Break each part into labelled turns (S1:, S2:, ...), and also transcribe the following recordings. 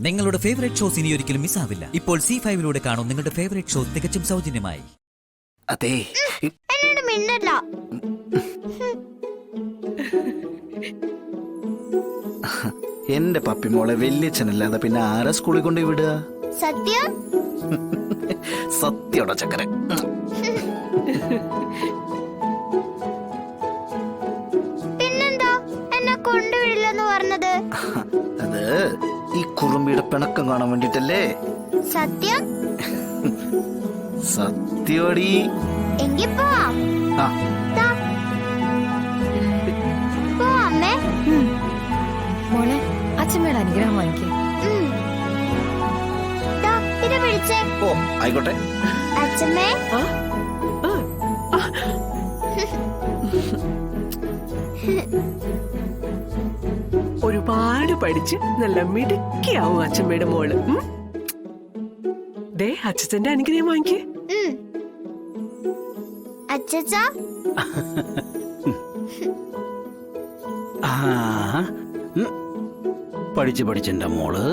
S1: നിങ്ങളുടെ favourite shows ഇനി ഒരിക്കലും മിസ്സാവില്ല. ഇപ്പോൾ C5 കാണും നിങ്ങളുടെ ഫേവറേറ്റ് ഷോ തികച്ചും സൗജന്യമായി.
S2: അതെ,
S3: എന്നോട് മിണ്ടല്ല.
S2: എന്റെ പപ്പി മോളെ വല്യച്ഛനല്ലാതെ പിന്നെ ആരാ സ്കൂളിൽ കൊണ്ട് വിടുക?
S3: സത്യം
S2: സത്യോടെ ചക്കര.
S3: പിന്നെന്താ എന്നെ കൊണ്ടുവിടില്ലെന്ന് പറഞ്ഞത്?
S2: അത് ഈ കുറുമ്പിയുടെ പിണക്കം കാണാൻ വേണ്ടിട്ടല്ലേ?
S3: സത്യം
S2: സത്യോടി.
S3: എങ്കി പോവാം. പോവാമ്മേ.
S4: മോളെ, അച്ഛമ്മയുടെ അനുഗ്രഹം വാങ്ങിക്കേ.
S3: ഇത് പിടിച്ചേ.
S2: ഓ ആയിക്കോട്ടെ.
S3: അച്ഛമ്മേ,
S5: ഒരുപാട് പഠിച്ച് നല്ല മിടുക്കിയാവും അച്ഛമ്മയുടെ മോള്. ദേ അച്ഛന്റെ അനുഗ്രഹം വാങ്ങിക്കേ.
S3: അച്ഛച്ചാ.
S2: പഠിച്ചെന്റെ മോള്.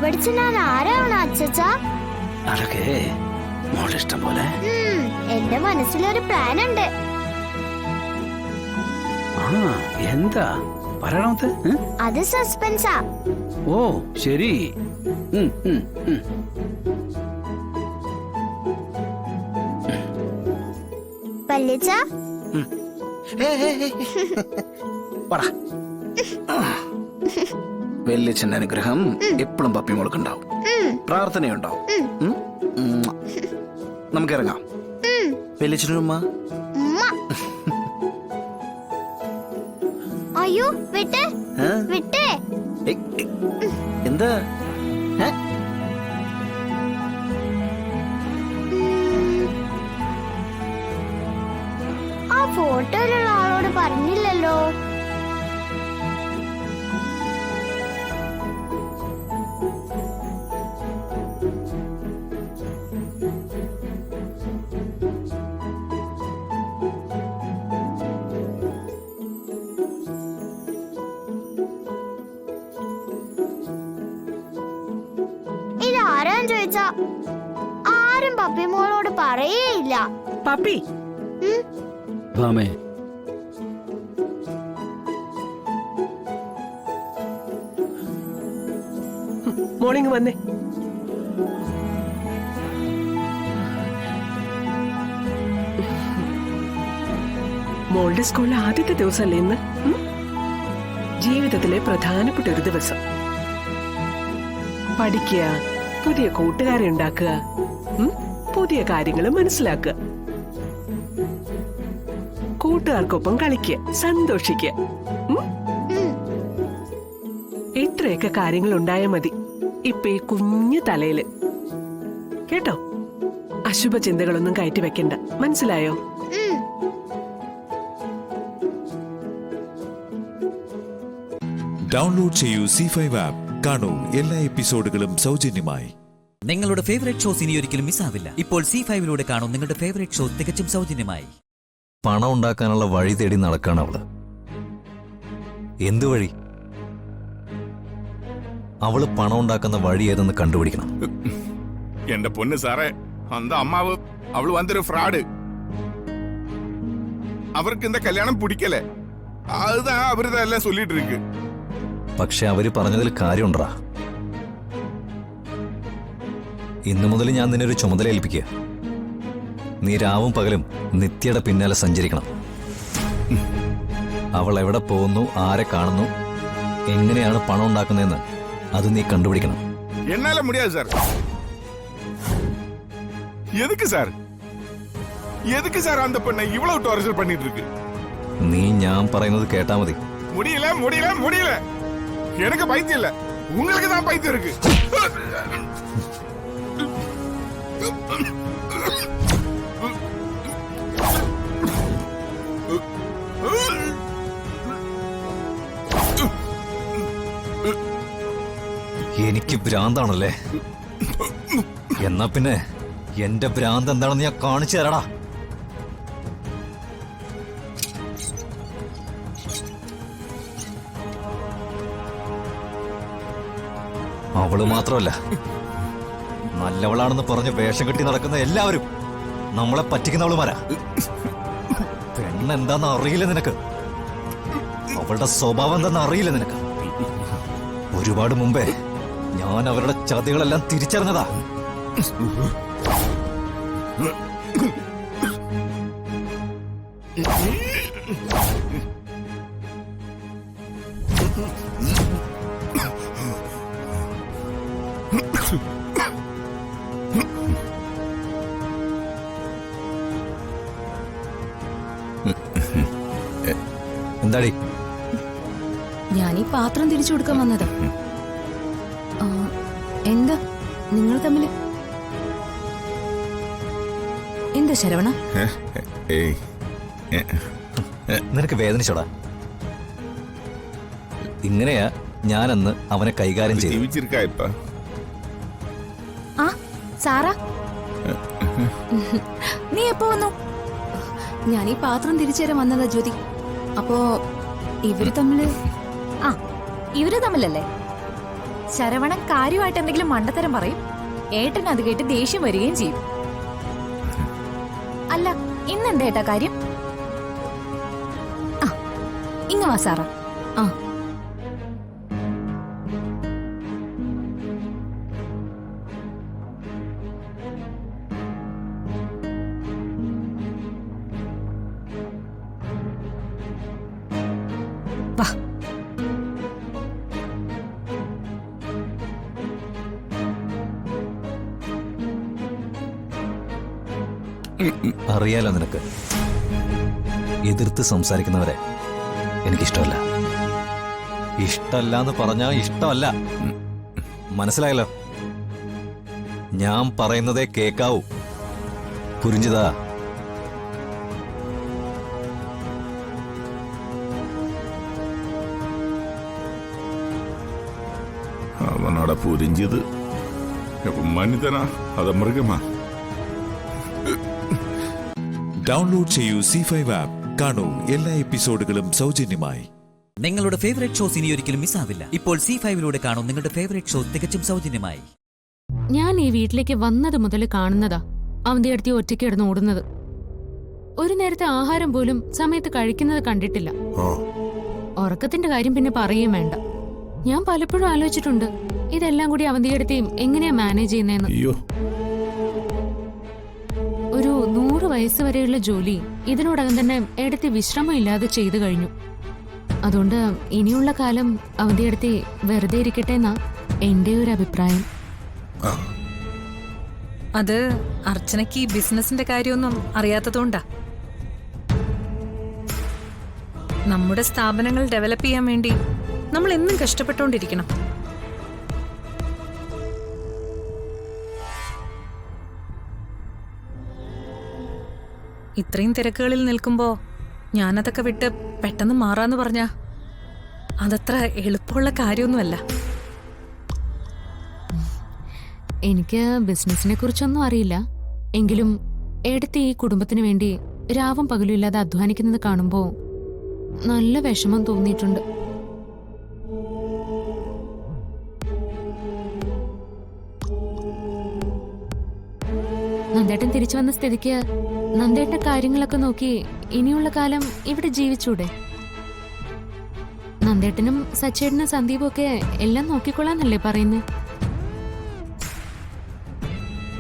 S3: പഠിച്ച് ഞാൻ ആരാവണം അച്ഛച്ചാ?
S2: അതൊക്കെ മോളുടെ ഇഷ്ടം പോലെ.
S3: എന്റെ മനസ്സിലൊരു പ്ലാൻ ഉണ്ട്.
S2: എന്താ പറയണത്?
S3: അത് സസ്പെൻസാ.
S2: ഓ ശരി.
S3: വല്യച്ഛ,
S2: വല്യച്ഛന്റെ അനുഗ്രഹം എപ്പോഴും പപ്പി മോൾക്കുണ്ടാവും. പ്രാർത്ഥനയുണ്ടാവും. നമുക്കിറങ്ങാം. വല്യച്ഛനുമ്മ.
S3: അയ്യോ വിട്ടേ വിട്ടേ.
S2: എന്താ?
S3: ആ ഫോട്ടോയിലുള്ള ആളോട് പറഞ്ഞില്ലല്ലോ. ഇതാരാന്ന് ചോദിച്ചാ ആരും പപ്പി മോളോട് പറയേയില്ല.
S5: പപ്പി മോർണിംഗ് വന്നേ. മോളുടെ സ്കൂളിലെ ആദ്യത്തെ ദിവസമല്ലേ ഇന്ന്? ജീവിതത്തിലെ പ്രധാനപ്പെട്ട ഒരു ദിവസം. പഠിക്കുക, പുതിയ കൂട്ടുകാരെ ഉണ്ടാക്കുക, പുതിയ കാര്യങ്ങൾ മനസ്സിലാക്കുക, കൂട്ടുകാർക്കൊപ്പം കളിക്കുക, സന്തോഷിക്കുക. ഇത്രയൊക്കെ കാര്യങ്ങൾ ഉണ്ടായാൽ മതി ഇപ്പൊ ഈ കുഞ്ഞു തലയില്. കേട്ടോ? അശുഭ ചിന്തകളൊന്നും കയറ്റി വെക്കണ്ട. മനസ്സിലായോ?
S6: ഡൗൺലോഡ് ചെയ്യൂ C5 ആപ്പ്. കാണൂ എല്ലാ എപ്പിസോഡുകളും സൗജന്യമായി.
S1: നിങ്ങളുടെ ഫേവറേറ്റ് ഷോസ് ഇനി ഒരിക്കലും മിസ്സാവില്ല. ഇപ്പോൾ C5 കാണും നിങ്ങളുടെ ഫേവറേറ്റ് ഷോ തികച്ചും സൗജന്യമായി.
S7: പണം ഉണ്ടാക്കാനുള്ള വഴി തേടി നടക്കാണ് അവള്. എന്തു വഴി? അവള് പണം ഉണ്ടാക്കുന്ന വഴി ഏതെന്ന് കണ്ടുപിടിക്കണം.
S8: എന്റെ പൊന്ന് സാറേ, അന്ത അമ്മാവ് അവള് വന്നൊരു ഫ്രോഡ്. അവർക്ക് இந்த கல்யாணம் பிடிக்கல. அதுதான் அவருதான் சொல்லிட்டு இருக்கு.
S7: പക്ഷെ അവര് പറഞ്ഞതിൽ കാര്യമുണ്ടാ. ഇന്നു മുതൽ ഞാൻ നിന്നെ ഒരു ചുമതല ഏൽപ്പിക്കുക. നീ രാവും പകലും നിത്യയുടെ പിന്നാലെ സഞ്ചരിക്കണം. അവൾ എവിടെ പോകുന്നു, ആരെ കാണുന്നു, എങ്ങനെയാണ് പണം ഉണ്ടാക്കുന്നതെന്ന് അത് നീ കണ്ടുപിടിക്കണം.
S8: என்னால முடியாது சார். எதுக்கு சார் அந்த பொண்ணை இவ்வளவு டார்ச்சர் பண்ணிட்டு இருக்கு?
S7: നീ ഞാൻ പറയുന്നത് കേട്ടാ മതി.
S8: முடியல. எனக்கு பைத்தியம் இல்ல, உங்களுக்கு தான் பைத்தியம் இருக்கு.
S7: എനിക്ക് ഭ്രാന്താണല്ലേ? എന്നാ പിന്നെ എന്റെ ഭ്രാന്ത് എന്താണെന്ന് ഞാൻ കാണിച്ചു തരാടാ. അവള് മാത്രമല്ല, നല്ലവളാണെന്ന് പറഞ്ഞ് വേഷം കെട്ടി നടക്കുന്ന എല്ലാവരും നമ്മളെ പറ്റിക്കുന്നവളുമാരാ. പെണ്ണെന്താന്ന് അറിയില്ല നിനക്ക്, അവളുടെ സ്വഭാവം എന്താന്ന് അറിയില്ല നിനക്ക്. ഒരുപാട് മുമ്പേ ഞാൻ അവരുടെ ചതികളെല്ലാം തിരിച്ചറിഞ്ഞതാ. എന്താടി?
S4: ഞാൻ ഈ പാത്രം തിരിച്ചു കൊടുക്കാൻ വന്നതാ. എന്താ നിങ്ങൾ തമ്മില് എന്താ ശരവണ?
S7: നിനക്ക് വേദനിച്ചോടാ? ഇങ്ങനെയാ ഞാനന്ന് അവനെ കൈകാര്യം ചെയ്തു.
S8: ജീവിച്ചിരിക്കാ ഇപ്പ
S4: ആ സാറാ, നീ എപ്പോ വന്നു? ഞാൻ ഈ പാത്രം തിരിച്ചു തരാൻ വന്നതാ ജ്യോതി. അപ്പോ ഇവര് തമ്മിലല്ലേ? ശരവണൻ കാര്യമായിട്ട് എന്തെങ്കിലും മണ്ടത്തരം പറയും, ഏട്ടൻ അത് കേട്ട് ദേഷ്യം വരികയും ചെയ്യും. അല്ല, ഇന്നെന്താ ഏട്ടാ കാര്യം? ആ ഇങ്ങ വാ സാറാ. ആ വാ.
S7: അറിയാലോ നിനക്ക്, എതിർത്ത് സംസാരിക്കുന്നവരെ എനിക്കിഷ്ടമല്ല. ഇഷ്ടമല്ല എന്ന് പറഞ്ഞാ ഇഷ്ടമല്ല, മനസ്സിലായല്ലോ? ഞാൻ പറയുന്നതേ കേക്കാവൂ. പുരിഞ്ചിതാ.
S8: അവനോടെ പുരിഞ്ചത് മനിതനാ അത് മൃഗമാ.
S6: ഡൗൺലോഡ് ചെയ്യൂ C5 ആപ്പ്. കാണൂ എല്ലാ എപ്പിസോഡുകളും സൗജന്യമായി.
S1: നിങ്ങളുടെ ഫേവറേറ്റ് ഷോസ് ഇനി ഒരിക്കലും മിസ്സാവില്ല. ഇപ്പോൾ C5 കാണൂ നിങ്ങളുടെ ഫേവറേറ്റ് ഷോ തികച്ചും സൗജന്യമായി.
S9: ഞാൻ ഈ വീട്ടിലേക്ക് വന്നത് മുതൽ കാണുന്നതാ അവന്റെ അടുത്ത് ഒറ്റയ്ക്ക് കിടന്ന് ഓടുന്നത്. ഒരു നേരത്തെ ആഹാരം പോലും സമയത്ത് കഴിക്കുന്നത് കണ്ടിട്ടില്ല. ഉറക്കത്തിന്റെ കാര്യം പിന്നെ പറയുകയും വേണ്ട. ഞാൻ പലപ്പോഴും ആലോചിച്ചിട്ടുണ്ട് ഇതെല്ലാം കൂടി അവന്റെ അടുത്തേയും എങ്ങനെയാ മാനേജ് ചെയ്യുന്നതെന്ന്. ഒരു 100 വയസ്സ് വരെയുള്ള ജോലി ഇതിനോടകം തന്നെ എടുത്ത് വിശ്രമം ഇല്ലാതെ ചെയ്തു കഴിഞ്ഞു. അതുകൊണ്ട് ഇനിയുള്ള കാലം അവന്റെ അടുത്ത് വെറുതെ ഇരിക്കട്ടെ എന്നാ എന്റെ ഒരു അഭിപ്രായം.
S4: അത് അർച്ചനയ്ക്ക് ഈ ബിസിനസിന്റെ കാര്യമൊന്നും അറിയാത്തതുകൊണ്ടാ. നമ്മുടെ സ്ഥാപനങ്ങൾ ഡെവലപ്പ് ചെയ്യാൻ വേണ്ടി നമ്മൾ എന്നും കഷ്ടപ്പെട്ടുകൊണ്ടിരിക്കണം. ഇത്രയും തിരക്കുകളിൽ നിൽക്കുമ്പോ ഞാനതൊക്കെ വിട്ട് പെട്ടെന്ന് മാറാന്ന് പറഞ്ഞാ അതത്ര എളുപ്പമുള്ള കാര്യമൊന്നുമല്ല.
S9: എനിക്ക് ബിസിനസിനെ കുറിച്ചൊന്നും അറിയില്ല. എങ്കിലും എടുത്ത് ഈ കുടുംബത്തിന് വേണ്ടി രാവും പകലും ഇല്ലാതെ അധ്വാനിക്കുന്നത് കാണുമ്പോ നല്ല വിഷമം തോന്നിയിട്ടുണ്ട്. നന്ദേട്ടൻ തിരിച്ചു വന്ന സ്ഥിതിക്ക് നന്ദേട്ടന്റെ കാര്യങ്ങളൊക്കെ നോക്കി ഇനിയുള്ള കാലം ഇവിടെ ജീവിച്ചൂടെ? നന്ദേട്ടനും സച്ചേട്ടനും സന്ദീപും ഒക്കെ എല്ലാം നോക്കിക്കൊള്ളാന്നല്ലേ പറയുന്നത്?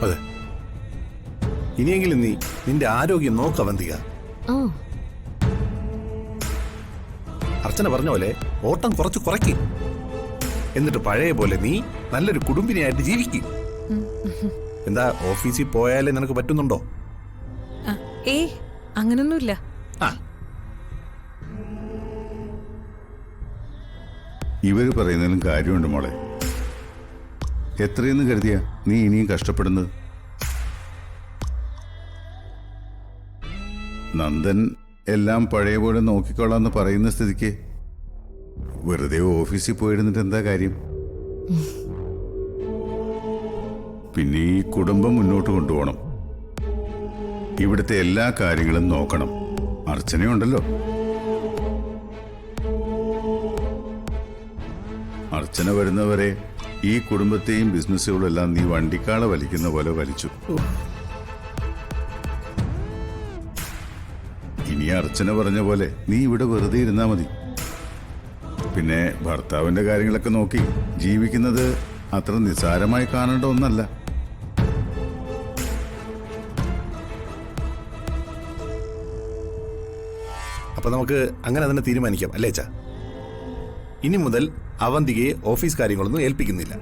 S10: അതെ, ഇനിയെങ്കിലും നീ നിന്റെ ആരോഗ്യം നോക്ക വന്തിക.
S9: ഓ,
S10: അർച്ചന പറഞ്ഞ പോലെ ഓട്ടം കുറച്ച് കുറയ്ക്ക്. എന്നിട്ട് പഴയ പോലെ നീ നല്ലൊരു കുടുംബിനിയായിട്ട് ജീവിക്കും. എന്താ, ഓഫീസിൽ പോയാലേ നിനക്ക് പറ്റുന്നുണ്ടോ?
S4: അങ്ങനൊന്നുമില്ല.
S11: ഇവര് പറയുന്നതിലും കാര്യമുണ്ട് മോളെ. എത്രയെന്ന് കരുതിയ നീ ഇനിയും കഷ്ടപ്പെടുന്നത്? നന്ദൻ എല്ലാം പഴയ പോലെ നോക്കിക്കൊള്ളാന്ന് പറയുന്ന സ്ഥിതിക്ക് വെറുതെ ഓഫീസിൽ പോയിരുന്നിട്ട് എന്താ കാര്യം? പിന്നെ ഈ കുടുംബം മുന്നോട്ട് കൊണ്ടുപോകണം. ഇവിടുത്തെ എല്ലാ കാര്യങ്ങളും നോക്കണം. അർച്ചനയുണ്ടല്ലോ. അർച്ചന വരുന്നവരെ ഈ കുടുംബത്തെയും ബിസിനസ്സുകളും എല്ലാം നീ വണ്ടിക്കാള വലിക്കുന്ന പോലെ വലിച്ചു. ഇനി അർച്ചന പറഞ്ഞ പോലെ നീ ഇവിടെ വെറുതെ ഇരുന്നാ മതി. പിന്നെ ഭർത്താവിന്റെ കാര്യങ്ങളൊക്കെ നോക്കി ജീവിക്കുന്നത് അത്ര നിസ്സാരമായി കാണേണ്ട ഒന്നല്ല.
S10: അപ്പൊ നമുക്ക് അങ്ങനെ തന്നെ തീരുമാനിക്കാം അല്ലേ അച്ഛാ? ഇനി മുതൽ അവന്തികയെ ഓഫീസ് കാര്യങ്ങളൊന്നും ഏൽപ്പിക്കുന്നില്ല.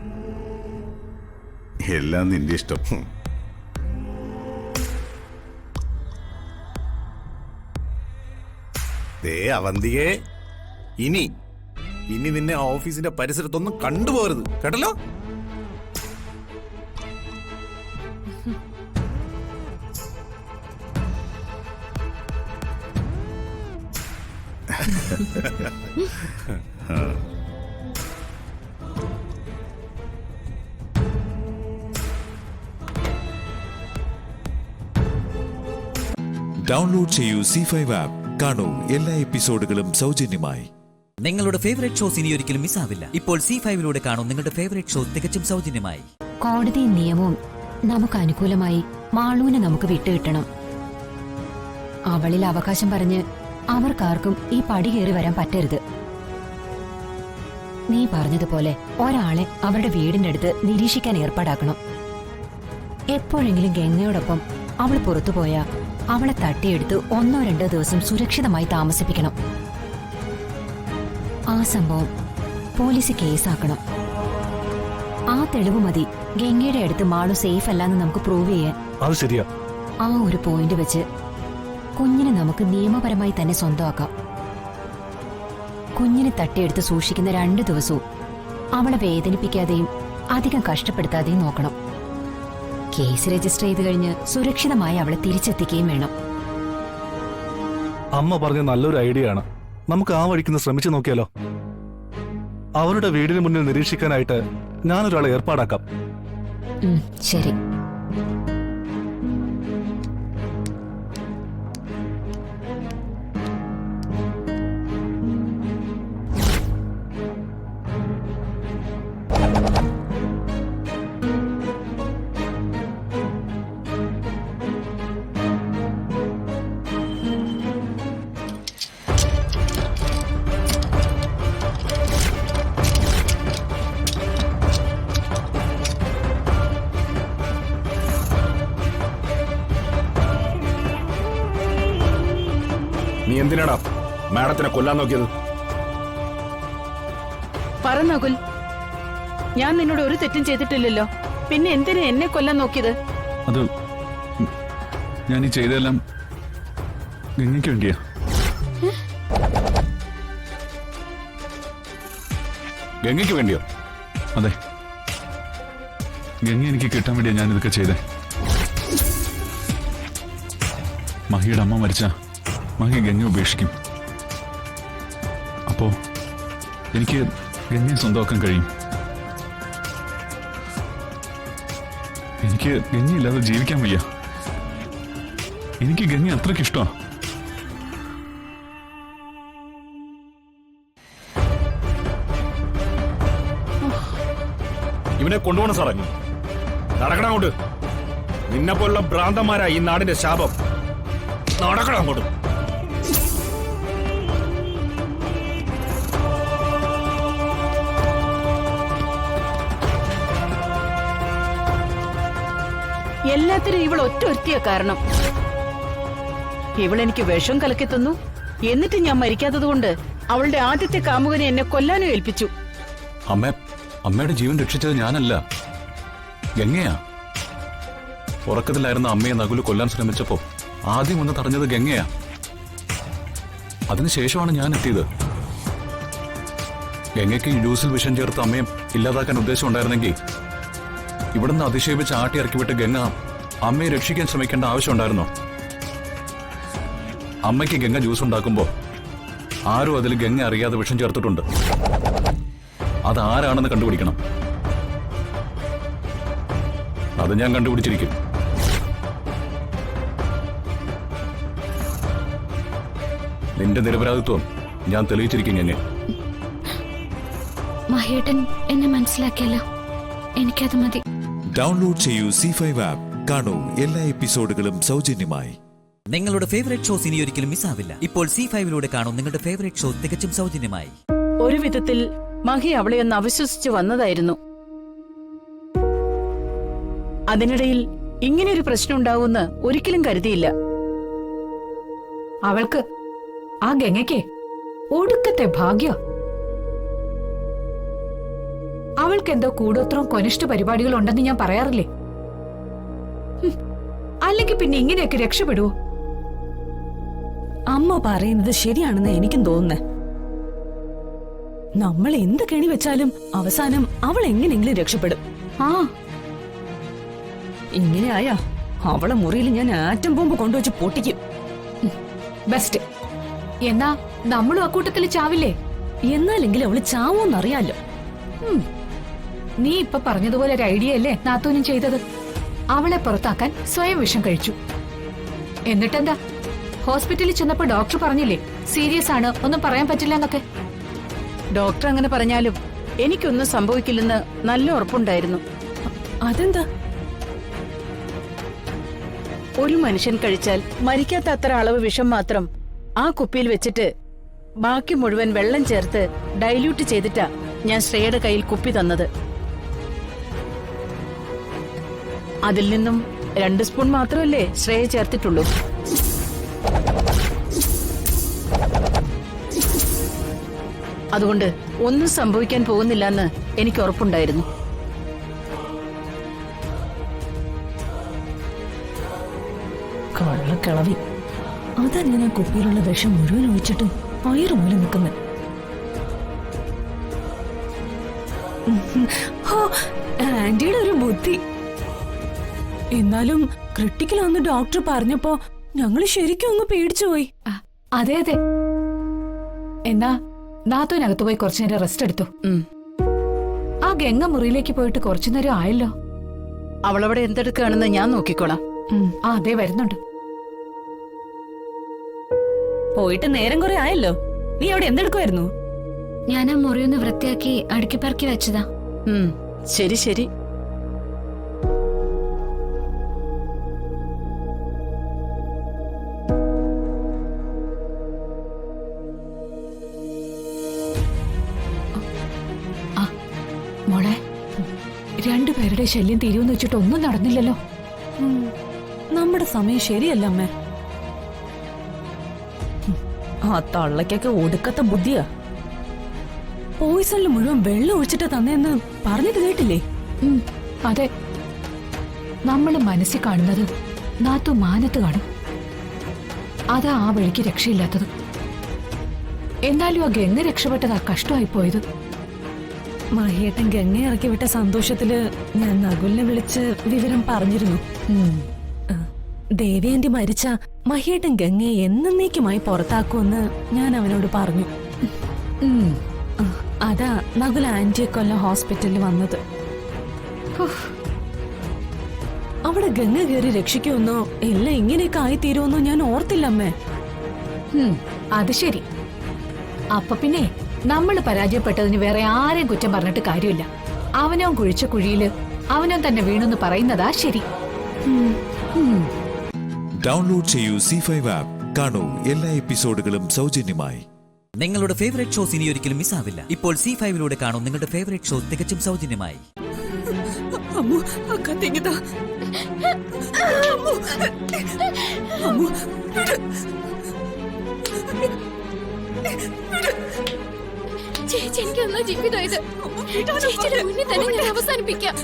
S11: എല്ലാം നിന്റെ ഇഷ്ടം.
S10: അവന്തികയെ ഇനി നിന്നെ ഓഫീസിന്റെ പരിസരത്തൊന്നും കണ്ടുപോകരുത്, കേട്ടല്ലോ?
S6: ഡൗൺലോഡ് ചെയ്യൂ C5 ആപ്പ്. കാണൂ എല്ലാ എപ്പിസോഡുകളും സൗജന്യമായി.
S1: നിങ്ങളുടെ ഫേവറേറ്റ് ഷോസ് ഇനി ഒരിക്കലും മിസ്സാവില്ല. ഇപ്പോൾ C5 കാണൂ നിങ്ങളുടെ ഫേവറേറ്റ് ഷോ തികച്ചും സൗജന്യമായി.
S12: കോടതിയും നിയമവും നമുക്ക് അനുകൂലമായി മാളൂനെ നമുക്ക് വിട്ടുകിട്ടണം. അവളിൽ അവകാശം പറഞ്ഞ് അവർക്കാർക്കും ഈ പടി കയറി വരാൻ പറ്റരുത്. നീ പറഞ്ഞതുപോലെ ഒരാളെ അവരുടെ വീടിന്റെ അടുത്ത് നിരീക്ഷിക്കാൻ ഏർപ്പാടാക്കണം. എപ്പോഴെങ്കിലും ഗംഗയോടൊപ്പം അവൾ പുറത്തുപോയാ അവളെ തട്ടിയെടുത്ത് 1-2 ദിവസം സുരക്ഷിതമായി താമസിപ്പിക്കണം. ആ സംഭവം പോലീസ് കേസാക്കണം. ആ തെളിവ് മതി ഗംഗയുടെ അടുത്ത് മാളു സേഫ് അല്ലാന്ന് നമുക്ക് പ്രൂവ് ചെയ്യാൻ.
S7: അത് ശരിയാ.
S12: ആ ഒരു പോയിന്റ് വെച്ച് കുഞ്ഞിനെ നമുക്ക് നിയമപരമായി തന്നെ സ്വന്തമാക്കാം. കുഞ്ഞിനെ തട്ടിയെടുത്ത് സൂക്ഷിക്കുന്ന 2 ദിവസവും അവളെ വേദനിപ്പിക്കാതെയും അധികം കഷ്ടപ്പെടുത്താതെയും നോക്കണം. കേസ് രജിസ്റ്റർ ചെയ്ത് കഴിഞ്ഞ് സുരക്ഷിതമായി അവളെ തിരിച്ചെത്തിക്കുകയും വേണം.
S7: അമ്മ പറഞ്ഞ നല്ലൊരു ഐഡിയ ആണ്. നമുക്ക് ആ വഴിക്കുന്ന ശ്രമിച്ചു നോക്കിയാലോ? അവരുടെ വീടിന് മുന്നിൽ നിരീക്ഷിക്കാനായിട്ട് ഞാനൊരാളെ ഏർപ്പാടാക്കാം.
S12: ശരി.
S8: നീ എന്തിനാടാ മാഡത്തിനെ കൊല്ലാൻ നോക്കിയത്?
S5: പറ നകുൽ, ഞാൻ നിന്നോട് ഒരു തെറ്റും ചെയ്തിട്ടില്ലല്ലോ. പിന്നെ എന്തിനാ എന്നെ കൊല്ലാൻ നോക്കിയത്?
S7: അത് ഞാൻ ഈ ചെയ്തെല്ലാം ഗംഗയ്ക്ക് വേണ്ടിയാ.
S8: ഗംഗയ്ക്ക് വേണ്ടിയോ?
S7: അതെ, ഗംഗ എനിക്ക് കിട്ടാൻ വേണ്ടിയാ ഞാൻ ഇതൊക്കെ ചെയ്തേ. മഹിയുടെ അമ്മ മരിച്ച മഹി ഗംഗ ഉപേക്ഷിക്കും. അപ്പോ എനിക്ക് ഗംഗയെ സ്വന്തമാക്കാൻ കഴിയും. എനിക്ക് ഗംഗയില്ലാതെ ജീവിക്കാൻ വയ്യ. എനിക്ക് ഗംഗ അത്രയ്ക്ക് ഇഷ്ടമാണ്.
S8: ഇവനെ കൊണ്ടുപോകണം സാറേ. നടക്കണം അങ്ങോട്ട്. നിന്നെ പോലുള്ള ഭ്രാന്തന്മാരാ ഈ നാടിന്റെ ശാപം. നടക്കണം അങ്ങോട്ട്.
S5: എല്ലാത്തിനും ഇവൾ ഒറ്റ ഒരുത്തിയ കാരണം. ഇവളെനിക്ക് വിഷം കലക്കി തന്നു. എന്നിട്ട് ഞാൻ മരിക്കാത്തതുകൊണ്ട് അവളുടെ ആദ്യത്തെ കാമുകനെ എന്നെ കൊല്ലാനും ഏൽപ്പിച്ചു.
S7: അമ്മയുടെ ജീവൻ രക്ഷിച്ചത് ഞാനല്ല, ഗംഗയാ. ഉറക്കത്തിലായിരുന്ന അമ്മയെ നകുല് കൊല്ലാൻ ശ്രമിച്ചപ്പോ ആദ്യം ഒന്ന് തടഞ്ഞത് ഗംഗയാ. അതിനുശേഷമാണ് ഞാൻ എത്തിയത്. ഗംഗയ്ക്ക് ജ്യൂസിൽ വിഷം ചേർത്ത് അമ്മയെ ഇല്ലാതാക്കാൻ ഉദ്ദേശം ഉണ്ടായിരുന്നെങ്കിൽ ഇവിടുന്ന് അതിശയിപ്പിച്ച് ആട്ടി ഇറക്കിവിട്ട് ഗംഗ അമ്മയെ രക്ഷിക്കാൻ ശ്രമിക്കേണ്ട ആവശ്യമുണ്ടായിരുന്നോ? അമ്മയ്ക്ക് ഗംഗ ജ്യൂസ് ഉണ്ടാക്കുമ്പോ
S8: ആരും അതിൽ ഗംഗ അറിയാതെ വിഷം ചേർത്തിട്ടുണ്ട്. അതാരാണെന്ന് കണ്ടുപിടിക്കണം. അത് ഞാൻ കണ്ടുപിടിച്ചിരിക്കും. നിന്റെ നിരപരാധിത്വം ഞാൻ തെളിയിച്ചിരിക്കും ഗംഗ.
S9: മഹേട്ടൻ എന്നെ മനസ്സിലാക്കിയല്ലോ, എനിക്കത് മതി.
S6: ഡൗൺലോഡ് ചെയ്യൂ C5 ആപ്പ്. കാണൂ എല്ലാ എപ്പിസോഡുകളും സൗജന്യമായി.
S1: നിങ്ങളുടെ ഫേവറേറ്റ് ഷോസ് ഇനി ഒരിക്കലും മിസ്സാവില്ല. ഇപ്പോൾ C5 കാണൂ നിങ്ങളുടെ ഫേവറേറ്റ് ഷോ തികച്ചും സൗജന്യമായി.
S13: ഒരു വിധത്തിൽ മഹി അവളെ ഒന്ന് അവിശ്വസിച്ച് വന്നതായിരുന്നു. അതിനിടയിൽ ഇങ്ങനെയൊരു പ്രശ്നം ഉണ്ടാവുമെന്ന് ഒരിക്കലും കരുതിയില്ല.
S12: അവൾക്ക് ആ ഗംഗയ്ക്ക് ഒടുക്കത്തെ ഭാഗ്യം. അവൾക്കെന്തോ കൂടോത്രവും കൊനിഷ്ഠ പരിപാടികൾ ഉണ്ടെന്ന് ഞാൻ പറയാറില്ലേ. അല്ലെങ്കിൽ പിന്നെ ഇങ്ങനെയൊക്കെ രക്ഷപ്പെടുവോ?
S4: അമ്മ പറയുന്നത് ശരിയാണെന്ന് എനിക്കും തോന്നുന്നേ. നമ്മൾ എന്ത് കെണി വെച്ചാലും അവസാനം അവൾ എങ്ങനെയെങ്കിലും രക്ഷപ്പെടും.
S12: ആ
S4: ഇങ്ങനെയായാ അവളെ മുറിയിൽ ഞാൻ ആറ്റം ബോംബ് കൊണ്ടുവച്ച് പൊട്ടിക്കും.
S12: ബെസ്റ്റ്. എന്നാ നമ്മളും അക്കൂട്ടത്തിൽ ചാവില്ലേ?
S4: എന്നാലെങ്കിലും അവള് ചാവോന്നറിയാലോ.
S12: നീ ഇപ്പൊ പറഞ്ഞതുപോലെ ഒരു ഐഡിയ അല്ലേ നാത്തൂനും ചെയ്തത്? അവളെ പുറത്താക്കാൻ സ്വയം വിഷം കഴിച്ചു. എന്നിട്ടെന്താ, ഹോസ്പിറ്റലിൽ ചെന്നപ്പോ ഡോക്ടർ പറഞ്ഞില്ലേ സീരിയസ് ആണ്, ഒന്നും പറയാൻ പറ്റില്ല എന്നൊക്കെ.
S13: ഡോക്ടർ അങ്ങനെ പറഞ്ഞാലും എനിക്കൊന്നും സംഭവിക്കില്ലെന്ന് നല്ല ഉറപ്പുണ്ടായിരുന്നു.
S4: അതെന്താ?
S13: ഒരു മനുഷ്യൻ കഴിച്ചാൽ മരിക്കാത്ത അത്ര അളവ് വിഷം മാത്രം ആ കുപ്പിയിൽ വെച്ചിട്ട് ബാക്കി മുഴുവൻ വെള്ളം ചേർത്ത് ഡൈല്യൂട്ട് ചെയ്തിട്ടാ ഞാൻ ശ്രേയയുടെ കയ്യിൽ കുപ്പി തന്നത്. അതിൽ നിന്നും 2 സ്പൂൺ മാത്രമല്ലേ ശ്രേയ ചേർത്തിട്ടുള്ളൂ. അതുകൊണ്ട് ഒന്നും സംഭവിക്കാൻ പോകുന്നില്ലെന്ന് എനിക്ക് ഉറപ്പുണ്ടായിരുന്നു.
S4: കള്ളക്കിളവി. അതങ്ങനെ കുപ്പിയിലുള്ള വിഷം മുഴുവൻ ഒഴിച്ചിട്ടും വയറുമൂലം നിൽക്കുന്നത്. ആന്റിയുടെ ഒരു ബുദ്ധി. എന്നാലും ക്രിട്ടിക്കലാന്ന് ഡോക്ടർ പറഞ്ഞപ്പോ ഞങ്ങള് ശരിക്കും ഒന്ന് പേടിച്ചുപോയി.
S12: അതെ അതെ. എന്നാ നാത്തൂനകത്ത് പോയി കുറച്ചു നേരം റെസ്റ്റ് എടുത്തു. ആ ഗംഗ മുറിയിലേക്ക് പോയിട്ട് കുറച്ചു നേരം ആയല്ലോ.
S13: അവളവിടെ എന്തെടുക്കുകയാണെന്ന് ഞാൻ നോക്കിക്കോളാം.
S12: അതെ വരുന്നുണ്ട്.
S4: പോയിട്ട് നേരം കുറെ ആയല്ലോ. നീ അവിടെ എന്തെടുക്കുമായിരുന്നു?
S9: ഞാൻ ആ മുറിയൊന്ന് വൃത്തിയാക്കി അടുക്കി പറക്കി വെച്ചതാ.
S13: ശരി ശരി.
S12: മോളെ, 2 പേരുടെ ശല്യം തീരുവെന്ന് വെച്ചിട്ട് ഒന്നും നടന്നില്ലല്ലോ.
S4: നമ്മുടെ സമയം ശരിയല്ല അമ്മേ. ആ തള്ളക്കൊക്കെ ഒടുക്കത്തെ ബുദ്ധിയാ. പോയിസണിൽ മുഴുവൻ വെള്ളം ഒഴിച്ചിട്ട് തന്നെയെന്ന് പറഞ്ഞത് കേട്ടില്ലേ?
S12: അതെ, നമ്മള് മനസ്സിൽ കാണുന്നത് നാത്തു മാനത്ത് കാണും. അതാ ആ വഴിക്ക് രക്ഷയില്ലാത്തത്. എന്നാലും ആ ഗംഗ രക്ഷപ്പെട്ടതാ കഷ്ടമായി പോയത്.
S4: മഹിയേട്ടൻ ഗംഗ ഇറക്കി വിട്ട സന്തോഷത്തില് ഞാൻ നകുലിനെ വിളിച്ച് വിവരം പറഞ്ഞിരുന്നു. ദേവി ആന്റി മരിച്ച മഹിയേട്ടൻ ഗംഗയെ എന്നേക്കുമായി പുറത്താക്കുമെന്ന് ഞാൻ അവനോട് പറഞ്ഞു. അതാ നകുൽ ആന്റിയെ കൊല്ലം ഹോസ്പിറ്റലിൽ വന്നത്. അവിടെ ഗംഗ കയറി രക്ഷിക്കുമെന്നോ എല്ലാം ഇങ്ങനെയൊക്കെ ആയിത്തീരുമെന്നോ ഞാൻ ഓർത്തില്ലമ്മേ.
S12: അത് ശരി. അപ്പൊ പിന്നെ നമ്മൾ പരാജയപ്പെട്ടതിന് വേറെ ആരെയും കുറ്റം പറഞ്ഞിട്ട് കാര്യമില്ല. അവനോ കുഴിച്ച കുഴിയില് അവനോ തന്നെ വീണെന്ന് പറയുന്നതാ ശരി.
S6: ഡൗൺലോഡ് ചെയ്യൂ C5 ആപ്പ്. കാണൂ എല്ലാ എപ്പിസോഡുകളും സൗജന്യമായി.
S1: നിങ്ങളുടെ ഫേവറേറ്റ് ഷോസ് ഇനി ഒരിക്കലും മിസ്സാവില്ല. ഇപ്പോൾ C5 കാണൂ നിങ്ങളുടെ ഫേവറേറ്റ് ഷോ തികച്ചും സൗജന്യമായി.
S9: ചേച്ചി, എനിക്കൊന്നാ ജീവിതം ഇത്. ചേച്ചിയുടെ മുന്നിൽ തന്നെ ഞാൻ അവസാനിപ്പിക്കാം.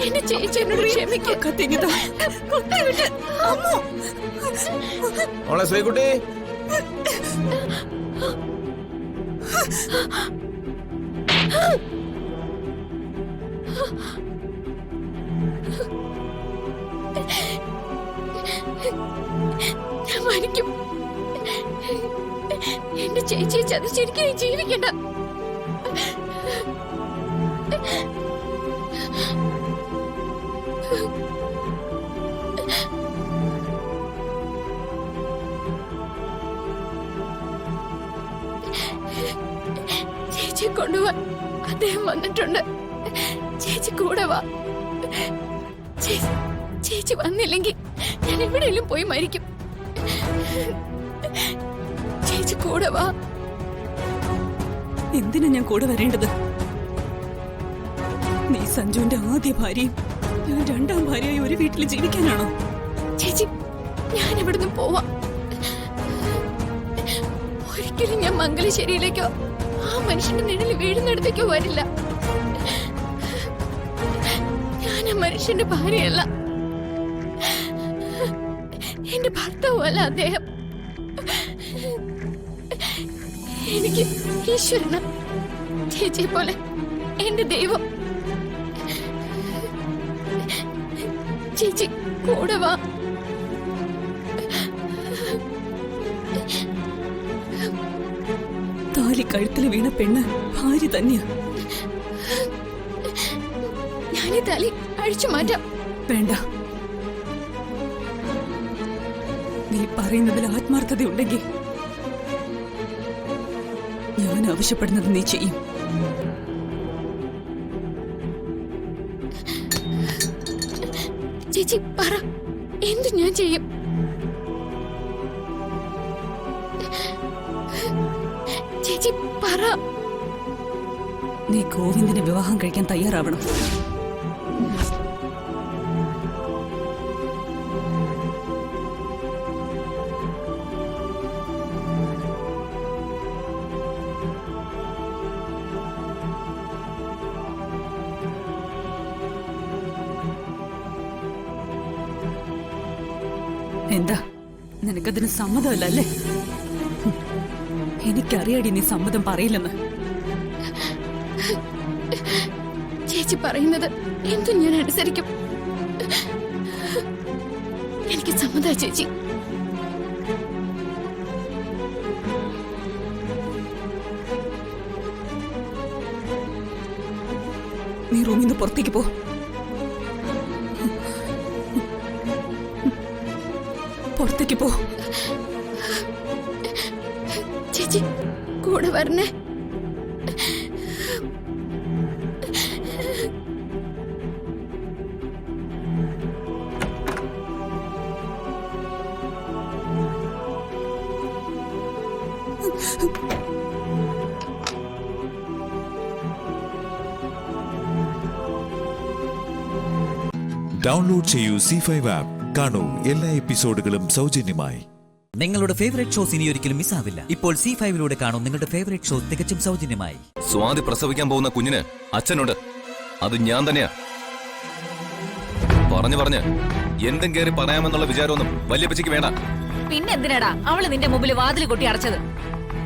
S9: എന്റെ ചേച്ചി എന്നോട് ക്ഷമിക്കാം.
S8: ശ്രീകുട്ടി,
S9: ഞാൻ മരിക്കും. എന്റെ ചേച്ചിയെ ചതിച്ചിരിക്കുകയും ജീവിക്കണ്ട. ചേച്ചിയെ കൊണ്ടുപോവാൻ അദ്ദേഹം വന്നിട്ടുണ്ട്. ചേച്ചി കൂടെ വാ. ചേച്ചി വന്നില്ലെങ്കിൽ ഞാൻ എവിടെയെങ്കിലും പോയി മരിക്കും. ചേച്ചി കൂടെ വാ.
S4: എന്തിനാ ഞാൻ കൂടെ വരേണ്ടത്? നീ സഞ്ജുവിന്റെ ആദ്യ ഭാര്യയും ഞാൻ രണ്ടാം ഭാര്യയായി ഒരു വീട്ടിൽ ജീവിക്കാനാണോ?
S9: ചേച്ചി, ഞാൻ ഇവിടുന്ന് പോവാം. ഒരിക്കലും ഞാൻ മംഗലശ്ശേരിയിലേക്കോ ആ മനുഷ്യന്റെ നിഴലിൽ വീഴുന്നിടത്തേക്കോ വരില്ല. ഞാൻ ആ മനുഷ്യന്റെ ഭാര്യയല്ല, എന്റെ ഭർത്താവല്ല അദ്ദേഹം. എനിക്ക് ഈശ്വരന, ചേച്ചിയെ പോലെ എന്റെ ദൈവം. ചേച്ചി കൂടെ വാ.
S4: താലി കഴുത്തിൽ വീണ പെണ്ണ് ഭാര്യ തന്നെയാ.
S9: ഞാനീ താലി അഴിച്ചു മാറ്റാം.
S4: വേണ്ട. നീ പറയുന്നതിൽ ആത്മാർത്ഥതയുണ്ടെങ്കിൽ ഞാൻ ആവശ്യപ്പെടുന്നത് നീ ചെയ്യും.
S9: ചേച്ചി പറ, എന്തു ഞാൻ ചെയ്യും? ചേച്ചി പറ.
S4: നീ ഗോവിന്ദനെ വിവാഹം കഴിക്കാൻ തയ്യാറാവണം. എന്താ, നിനക്കതിന് സമ്മതമല്ല അല്ലേ? എനിക്കറിയാടി നീ സമ്മതം പറയില്ലെന്ന്.
S9: ചേച്ചി പറയുന്നത് എന്തും ഞാൻ അനുസരിക്കും. എനിക്ക് സമ്മതാ ചേച്ചി.
S4: നീ റൂമിൽ നിന്ന് പുറത്തേക്ക് പോ. പുറത്തേക്ക് പോ.
S9: ചേച്ചി കൂടെ വരണേ.
S6: ഡൗൺലോഡ് ചെയ്യൂ C5 ആപ്പ്. കാണൂ എല്ലാ എപ്പിസോഡുകളും സൗജന്യമായി.
S1: നിങ്ങളുടെ ഫേവറേറ്റ് ഷോസ് ഇനി ഒരിക്കലും മിസ്സാവില്ല. ഇപ്പോൾ C5 കാണൂ നിങ്ങളുടെ ഫേവറേറ്റ് ഷോ തികച്ചും സൗജന്യമായി.
S7: സ്വാതി പ്രസവിക്കാൻ പോകുന്ന കുഞ്ഞിന് അച്ഛനുണ്ട്. അത് ഞാൻ തന്നെയാ. പറഞ്ഞ് എന്തും കയറി പറയാമെന്നുള്ള വിചാരമൊന്നും വല്യപ്പച്ചിക്ക് വേണ്ട.
S12: പിന്നെന്തിനാടാ അവള് നിന്റെ മുമ്പിൽ വാതിൽ കൊട്ടി അടച്ചത്?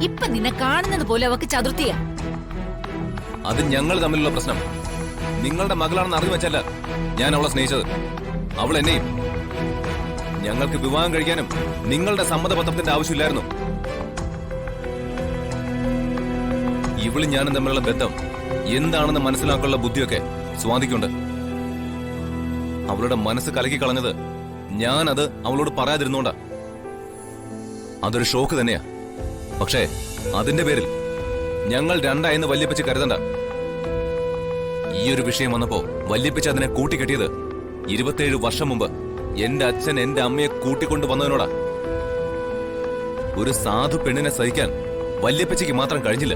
S12: ഇപ്പൊ നിന്നെ കാണുന്നത് പോലെ അവക്ക് ചതുർത്ഥിയാ.
S7: അത് ഞങ്ങൾ തമ്മിലുള്ള പ്രശ്നം. നിങ്ങളുടെ മകളാണെന്ന് അറിഞ്ഞു വെച്ചല്ല ഞാൻ അവളെ സ്നേഹിച്ചത്. അവൾ എന്നെയും. ഞങ്ങൾക്ക് വിവാഹം കഴിക്കാനും നിങ്ങളുടെ സമ്മതപത്രത്തിന്റെ ആവശ്യമില്ലായിരുന്നു. ഇവളും ഞാനും തമ്മിലുള്ള ബന്ധം എന്താണെന്ന് മനസ്സിലാക്കാനുള്ള ബുദ്ധിയൊക്കെ സ്വാതിക്കുണ്ട്. അവളുടെ മനസ്സ് കലക്കി കളഞ്ഞത് ഞാനത് അവളോട് പറയാതിരുന്നോണ്ടാ. അതൊരു ഷോക്ക് തന്നെയാ. പക്ഷേ അതിന്റെ പേരിൽ ഞങ്ങൾ രണ്ടായെന്ന് വല്യപ്പച്ചി കരുതണ്ട. ഈ ഒരു വിഷയം വന്നപ്പോ വല്യപ്പച്ചി അതിനെ കൂട്ടിക്കെട്ടിയത് 27 വർഷം മുമ്പ് എന്റെ അച്ഛൻ എന്റെ അമ്മയെ കൂട്ടിക്കൊണ്ടു വന്നതിനോടാ. ഒരു സാധു പെണ്ണിനെ സഹിക്കാൻ വല്യപ്പച്ചിക്ക് മാത്രം കഴിഞ്ഞില്ല.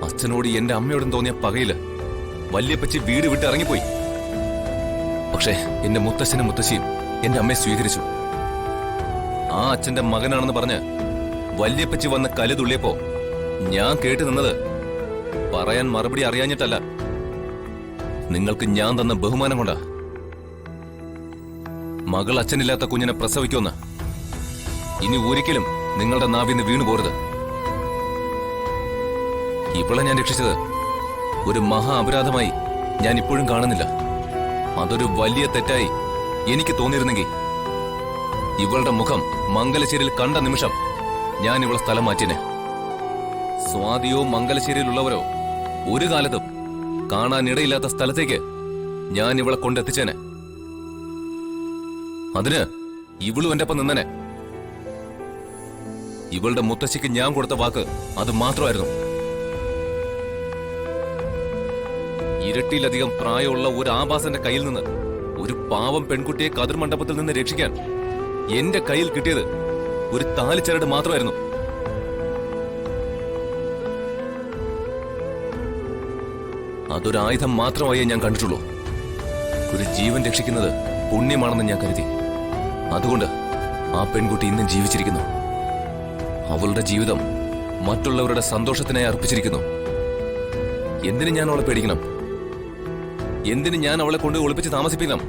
S7: അച്ഛനോട് എന്റെ അമ്മയോടും തോന്നിയ പകയില് വല്യപ്പച്ചി വീട് വിട്ട് ഇറങ്ങിപ്പോയി. പക്ഷേ എന്റെ മുത്തശ്ശനും മുത്തശ്ശിയും എന്റെ അമ്മയെ സ്വീകരിച്ചു. ആ അച്ഛന്റെ മകനാണെന്ന് പറഞ്ഞ് വല്യപ്പച്ചി വന്ന് കലുതുള്ളിയപ്പോ ഞാൻ കേട്ടു നിന്നത് പറയാൻ മറുപടി അറിയാഞ്ഞിട്ടല്ല, നിങ്ങൾക്ക് ഞാൻ തന്ന ബഹുമാനം കൊണ്ടാ. മകൾ അച്ഛനില്ലാത്ത കുഞ്ഞിനെ പ്രസവിക്കുമെന്ന് ഇനി ഒരിക്കലും നിങ്ങളുടെ നാവിന്ന് വീണു പോരുത്. ഇവളെ ഞാൻ രക്ഷിച്ചത് ഒരു മഹാ അപരാധമായി ഞാൻ ഇപ്പോഴും കാണുന്നില്ല. അതൊരു വലിയ തെറ്റായി എനിക്ക് തോന്നിയിരുന്നെങ്കിൽ ഇവളുടെ മുഖം മംഗലശ്ശേരിയിൽ കണ്ട നിമിഷം ഞാൻ ഇവളെ സ്ഥലം മാറ്റിനെ. സ്വാതിയോ മംഗലശ്ശേരിയിലുള്ളവരോ ഒരു കാലത്തും കാണാനിടയില്ലാത്ത സ്ഥലത്തേക്ക് ഞാൻ ഇവളെ കൊണ്ടെത്തിച്ചേനെ. അതിന് ഇവളും എന്റെ ഒപ്പം നിന്നനെ. ഇവളുടെ മുത്തശ്ശിക്ക് ഞാൻ കൊടുത്ത വാക്ക് അത് മാത്രമായിരുന്നു. ഇരട്ടിയിലധികം പ്രായമുള്ള ഒരു ആഭാസന്റെ കയ്യിൽ നിന്ന് ഒരു പാവം പെൺകുട്ടിയെ കതിർമണ്ഡപത്തിൽ നിന്ന് രക്ഷിക്കാൻ എന്റെ കയ്യിൽ കിട്ടിയത് ഒരു താലിച്ചരട് മാത്രമായിരുന്നു. അതൊരായുധം മാത്രമായേ ഞാൻ കണ്ടിട്ടുള്ളൂ. ഒരു ജീവൻ രക്ഷിക്കുന്നത് പുണ്യമാണെന്ന് ഞാൻ കരുതി. അതുകൊണ്ട് ആ പെൺകുട്ടി ഇന്നും ജീവിച്ചിരിക്കുന്നു. അവളുടെ ജീവിതം മറ്റുള്ളവരുടെ സന്തോഷത്തിനായി അർപ്പിച്ചിരിക്കുന്നു. എന്തിനു ഞാൻ അവളെ പേടിക്കണം? എന്തിനു ഞാൻ അവളെ കൊണ്ട് ഒളിപ്പിച്ച് താമസിപ്പിക്കണം?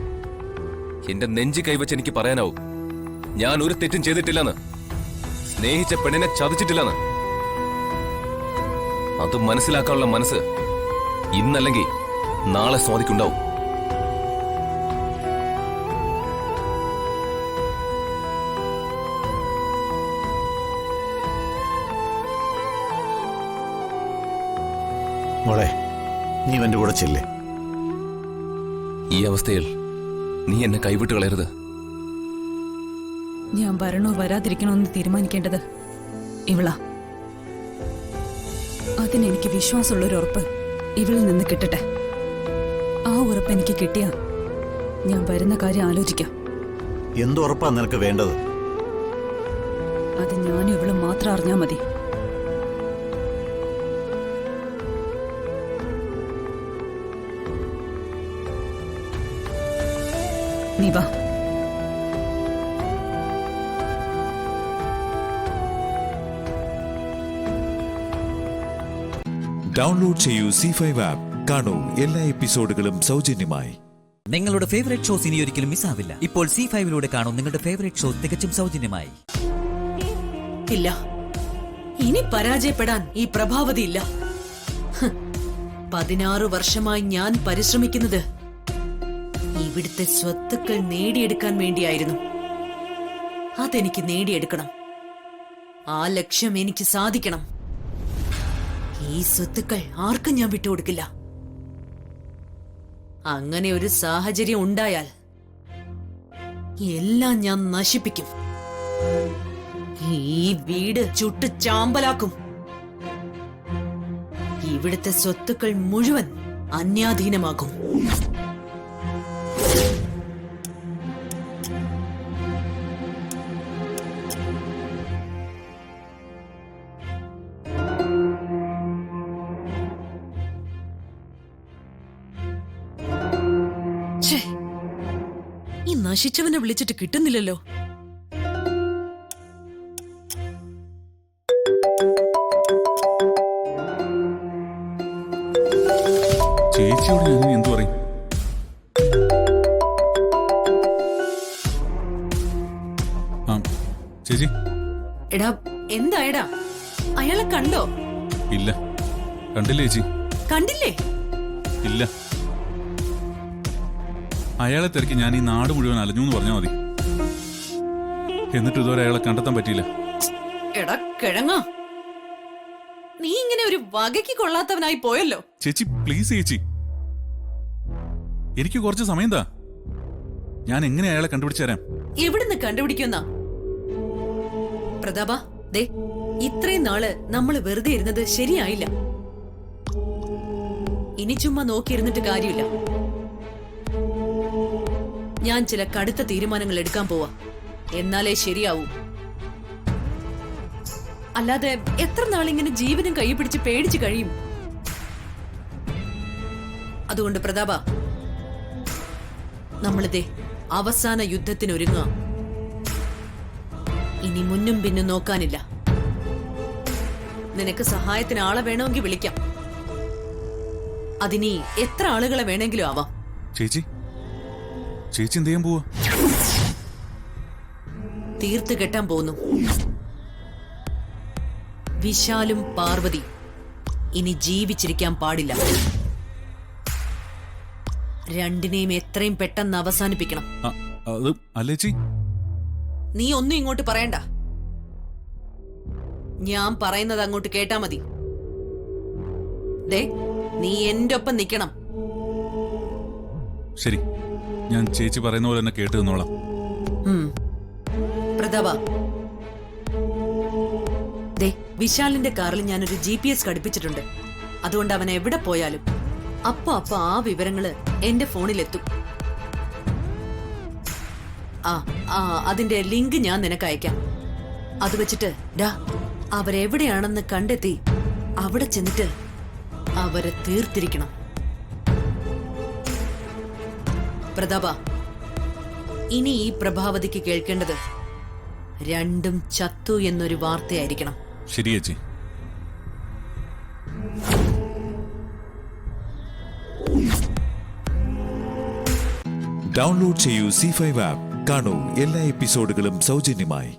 S7: എന്റെ നെഞ്ചി കൈവച്ച് എനിക്ക് പറയാനാവും, ഞാൻ ഒരു തെറ്റും ചെയ്തിട്ടില്ലെന്ന്, സ്നേഹിച്ച പെണ്ണിനെ ചതിച്ചിട്ടില്ലെന്ന്. അത് മനസ്സിലാക്കാനുള്ള മനസ്സ് ഇന്നല്ലെങ്കിൽ നാളെ സ്വാതിക്കുണ്ടാവും.
S10: മോളെ, നീ എന്റെ കൂടെ ചെല്ലേ.
S7: ഈ അവസ്ഥയിൽ നീ എന്നെ കൈവിട്ട് കളയരുത്.
S4: ഞാൻ വരണോ വരാതിരിക്കണോ എന്ന് തീരുമാനിക്കേണ്ടത് ഇവളാ. അതിനെനിക്ക് വിശ്വാസമുള്ളൊരു ഉറപ്പ് ഇവളിൽ നിന്ന് കിട്ടട്ടെ. ആ ഉറപ്പ് എനിക്ക് കിട്ടിയാ ഞാൻ വരുന്ന കാര്യം ആലോചിക്കാം.
S10: എന്തുറപ്പാ നിനക്ക് വേണ്ടത്?
S4: അത് ഞാനും ഇവളും മാത്രം അറിഞ്ഞാ മതി. നീ വാ.
S6: ഡൗൺലോഡ് ചെയ്യൂ C5 ആപ്പ്. കാണൂ എല്ലാ എപ്പിസോഡുകളും സൗജന്യമായി.
S1: നിങ്ങളുടെ ഫേവറേറ്റ് ഷോസ് ഇനി ഒരിക്കലും മിസ്സാവില്ല. ഇപ്പോൾ C5ലൂടെ കാണൂ നിങ്ങളുടെ ഫേവറേറ്റ് ഷോ തികച്ചും സൗജന്യമായി.
S14: ഇല്ല, ഇനി പരാജയപ്പെടാൻ ഈ പ്രഭാവതി ഇല്ല. 16 വർഷമായി ഞാൻ പരിശ്രമിക്കുന്നത് ഇവിടുത്തെ സ്വത്തുക്കൾ നേടിയെടുക്കാൻ വേണ്ടിയായിരുന്നു. അതെനിക്ക് നേടിയെടുക്കണം. ആ ലക്ഷ്യം എനിക്ക് സാധിക്കണം. ഈ സ്വത്തുക്കൾ ആർക്കും ഞാൻ വിട്ടുകൊടുക്കില്ല. അങ്ങനെ ഒരു സാഹചര്യം ഉണ്ടായാൽ എല്ലാം ഞാൻ നശിപ്പിക്കും. ഈ വീട് ചുട്ട് ചാമ്പലാക്കും. ഇവിടുത്തെ സ്വത്തുക്കൾ മുഴുവൻ അന്യാധീനമാകും. ഈ നശിച്ചവനെ വിളിച്ചിട്ട് കിട്ടുന്നില്ലല്ലോ.
S8: ചേച്ചിയോട് ഞാൻ എന്തു പറയും? ചേച്ചി.
S14: എടാ, എന്തായടാ? അയാളെ കണ്ടോ?
S8: ഇല്ല, കണ്ടില്ലേ ചേച്ചി?
S14: കണ്ടില്ലേ?
S8: ഇല്ല. അയാളെ തിരക്കി ഞാൻ ഈ നാട് മുഴുവൻ അലഞ്ഞു എന്ന് പറഞ്ഞാൽ മതി. എന്നിട്ട് ഇതുവരെ അയാളെ കണ്ടെത്താൻ പറ്റിയില്ല.
S14: എടാ കിഴങ്ങ, നീ ഇങ്ങനെ ഒരു വകയ്ക്ക് കൊള്ളാത്തവനായി പോയല്ലോ.
S8: ചേച്ചി പ്ലീസ് ചേച്ചി, എനിക്ക് കുറച്ച് സമയം താ. ഞാൻ എങ്ങനെ അയാളെ കണ്ടുപിടിച്ചു തരാം?
S14: എവിടുന്ന് കണ്ടുപിടിക്കുന്ന പ്രതാപ? ദേ, ഇത്രയും നാള് നമ്മൾ വെറുതെ ഇരുന്നത് ശരിയായില്ല. ഇനി ചുമ്മാ നോക്കിയിരുന്നിട്ട് കാര്യമില്ല. ഞാൻ ചില കടുത്ത തീരുമാനങ്ങൾ എടുക്കാൻ പോവാ. എന്നാലേ ശരിയാവൂ. അല്ലാതെ എത്ര നാളിങ്ങനെ ജീവനും കൈ പിടിച്ച് പേടിച്ച് കഴിയും? അതുകൊണ്ട് പ്രതാപ, നമ്മളിതേ അവസാന യുദ്ധത്തിനൊരുങ്ങാം. ഇനി മുന്നും പിന്നും നോക്കാനില്ല. നിനക്ക് സഹായത്തിന് ആളെ വേണമെങ്കിൽ വിളിക്കാം. അതിനി എത്ര ആളുകളെ വേണമെങ്കിലും ആവാം.
S8: ചേച്ചി, ചേച്ചി എന്ത് ചെയ്യാൻ പോവാ?
S14: തീർത്ത് കെട്ടാൻ പോകുന്നു. വിശാലും പാർവതി ഇനി ജീവിച്ചിരിക്കാൻ പാടില്ല. രണ്ടിനെയും എത്രയും പെട്ടെന്ന് അവസാനിപ്പിക്കണം.
S8: അല്ലേച്ചി,
S14: നീ ഒന്നും ഇങ്ങോട്ട് പറയണ്ട. ഞാൻ പറയുന്നത് അങ്ങോട്ട് കേട്ടാ മതി. ദേ, നീ എന്റെ ഒപ്പം നിക്കണം.
S8: ശരി, ഞാൻ ചേച്ചി പറയുന്ന പോലെ തന്നെ കേട്ട് നിന്നോളാം.
S14: പ്രതാപ, ദേ, വിശാലിന്റെ കാറിൽ ഞാനൊരു GPS ഘടിപ്പിച്ചിട്ടുണ്ട്. അതുകൊണ്ട് അവൻ എവിടെ പോയാലും അപ്പൊ ആ വിവരങ്ങള് എന്റെ ഫോണിലെത്തും. അതിന്റെ ലിങ്ക് ഞാൻ നിനക്ക് അയക്കാം. അത് വെച്ചിട്ട് അവരെവിടെയാണെന്ന് കണ്ടെത്തി അവിടെ ചെന്നിട്ട് അവരെ തീർത്തിരിക്കണം. പ്രതാപ, ഇനി ഈ പ്രഭാവതിക്ക് കേൾക്കേണ്ടത് രണ്ടും ചത്തു എന്നൊരു വാർത്തയായിരിക്കണം.
S8: ശരി ചേച്ചി.
S6: ഡൗൺലോഡ് ചെയ്യൂ C5 ആപ്പ്. കാണൂ എല്ലാ എപ്പിസോഡുകളും സൗജന്യമായി.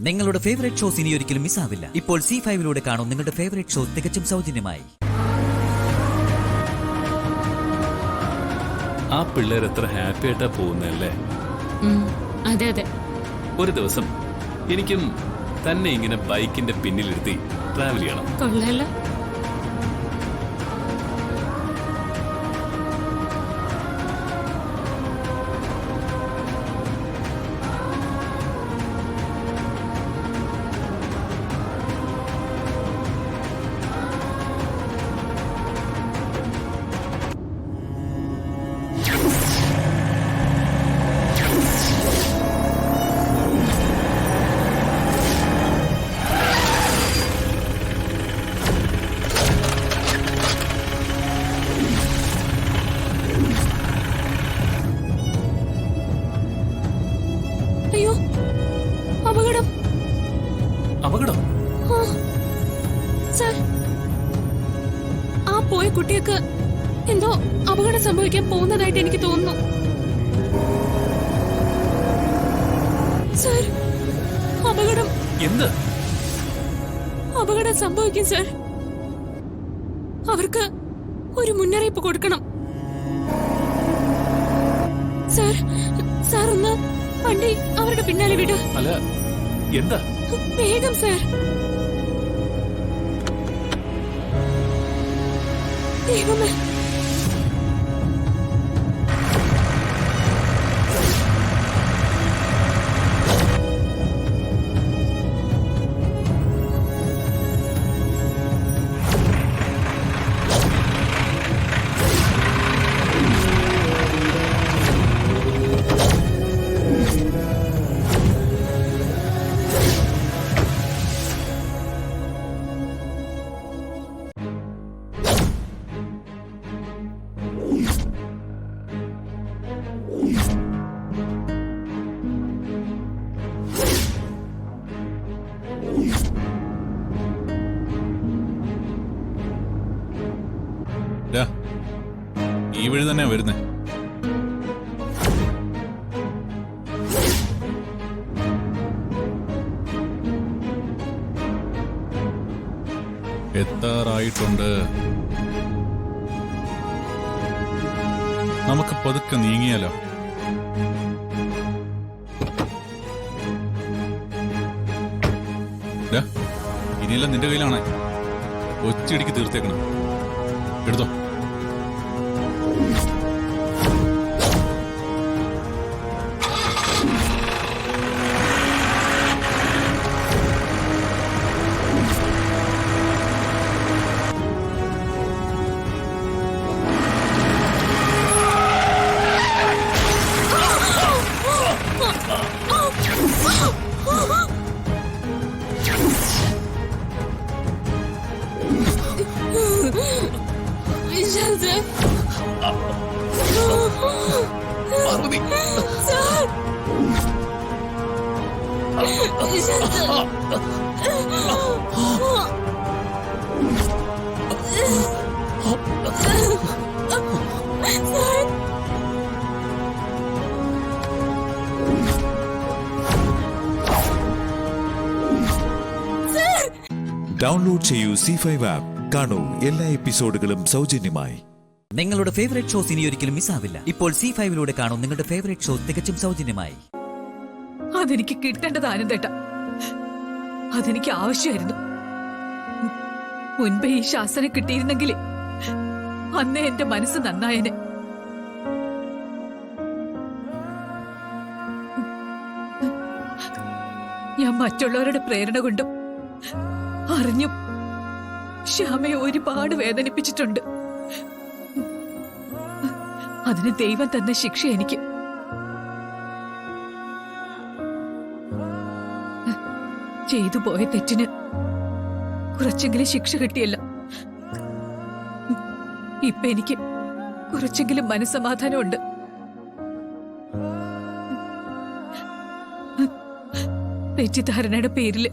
S1: നിങ്ങളുടെ ഫേവറേറ്റ് ഷോസ് ഇനി ഒരിക്കലും മിസ്സാവില്ല. ഇപ്പോൾ C5 കാണൂ നിങ്ങളുടെ ഫേവറേറ്റ് ഷോ തികച്ചും സൗജന്യമായി.
S15: ആ പിള്ളേർ എത്ര ഹാപ്പി ആയിട്ടാ പോകുന്നല്ലേ.
S9: അതെ അതെ.
S15: ഒരു ദിവസം എനിക്കും തന്നെ ഇങ്ങനെ ബൈക്കിന്റെ പിന്നിലിരുത്തി ട്രാവൽ ചെയ്യണം.
S9: കൊള്ളാലോ. അയ്യോ, അപകടം.
S15: അപകടം?
S9: സർ, ആ പോയ കുട്ടിക്ക് എന്തോ അപകടം സംഭവിക്കാൻ പോകുന്നതായിട്ട് എനിക്ക് തോന്നുന്നു. സർ, അപകടം.
S15: എന്ത്
S9: അപകടം സംഭവിക്കും സർ. അവർക്ക് ഒരു മുന്നറിയിപ്പ് കൊടുക്കണം. സർ, സാർ ഒന്ന് വണ്ടി അവരുടെ പിന്നാലെ വിടുക.
S15: അല്ല, എന്താ?
S9: വേഗം സർ. ദൈവമേ.
S8: ഈ വഴി തന്നെയാ വരുന്നേ. എത്താറായിട്ടുണ്ട്. നമുക്ക് പതുക്കെ നീങ്ങിയാലോ? ഇനിയെല്ലാം നിന്റെ കയ്യിലാണ്. ഒറ്റയടിക്ക് തീർത്തേക്കണം. എടുത്തോ.
S6: ഡൗൺലോഡ് ചെയ്യൂ C5 ആപ്പ്. കാണൂ എല്ലാ എപ്പിസോഡുകളും സൗജന്യമായി.
S1: നിങ്ങളുടെ ഫേവറേറ്റ് ഷോസ് ഇനി ഒരിക്കലും മിസ്സാവില്ല. ഇപ്പോൾ C5 കാണൂ നിങ്ങളുടെ ഫേവറേറ്റ് ഷോ തികച്ചും സൗജന്യമായി.
S4: അതെനിക്ക് കിട്ടേണ്ടത് ആനന്ദേട്ട. അതെനിക്ക് ആവശ്യമായിരുന്നു. മുൻപേ ഈ ശാസനം കിട്ടിയിരുന്നെങ്കിൽ അന്നേ എന്റെ മനസ്സ് നന്നായനെ. ഞാൻ മറ്റുള്ളവരുടെ പ്രേരണ കൊണ്ടും അറിഞ്ഞും ശ്യാമയെ ഒരുപാട് വേദനിപ്പിച്ചിട്ടുണ്ട്. അതിന് ദൈവം തന്ന ശിക്ഷ എനിക്ക്. ചെയ്തു പോയ തെറ്റിന് കുറച്ചെങ്കിലും ശിക്ഷ കിട്ടിയല്ല. ഇപ്പൊ എനിക്ക് കുറച്ചെങ്കിലും മനസ്സമാധാനമുണ്ട്. തെറ്റിദ്ധാരണയുടെ പേരില്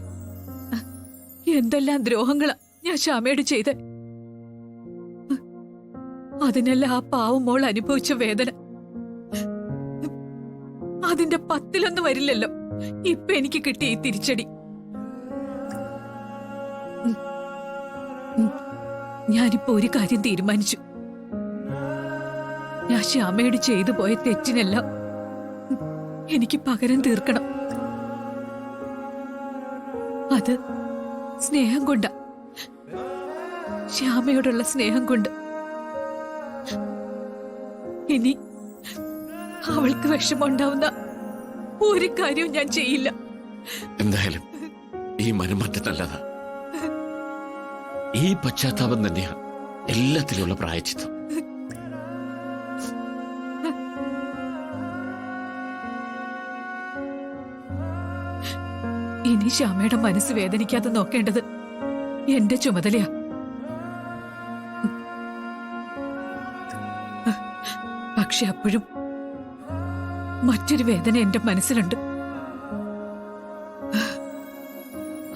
S4: എന്തെല്ലാം ദ്രോഹങ്ങളാ ഞാൻ ശ്യാമയോട് ചെയ്ത. അതിനെല്ലാം ആ പാവം മോൾ അനുഭവിച്ച വേദന അതിന്റെ 10 വരില്ലല്ലോ ഇപ്പൊ എനിക്ക് കിട്ടിയ ഈ തിരിച്ചടി. ഞാനിപ്പോ ഒരു കാര്യം തീരുമാനിച്ചു. ഞാൻ ശ്യാമയോട് ചെയ്തു പോയ തെറ്റിനെല്ലാം എനിക്ക് പകരം തീർക്കണം. അത് സ്നേഹം കൊണ്ടാ, ശ്യാമയോടുള്ള സ്നേഹം കൊണ്ട്. ഇനി അവൾക്ക് വിഷമമുണ്ടാവുന്ന ഒരു കാര്യവും ഞാൻ ചെയ്യില്ല.
S15: എന്തായാലും ഈ മനംമാറ്റം നല്ലതാ. ഈ പശ്ചാത്താപം തന്നെയാണ് എല്ലാത്തിലുള്ള പ്രായച്ചിത്തം.
S4: ഇനി ശ്യാമയുടെ മനസ്സ് വേദനിക്കാതെ നോക്കേണ്ടത് എന്റെ ചുമതലയാ. പക്ഷെ അപ്പോഴും മറ്റൊരു വേദന എന്റെ മനസ്സിലുണ്ട്.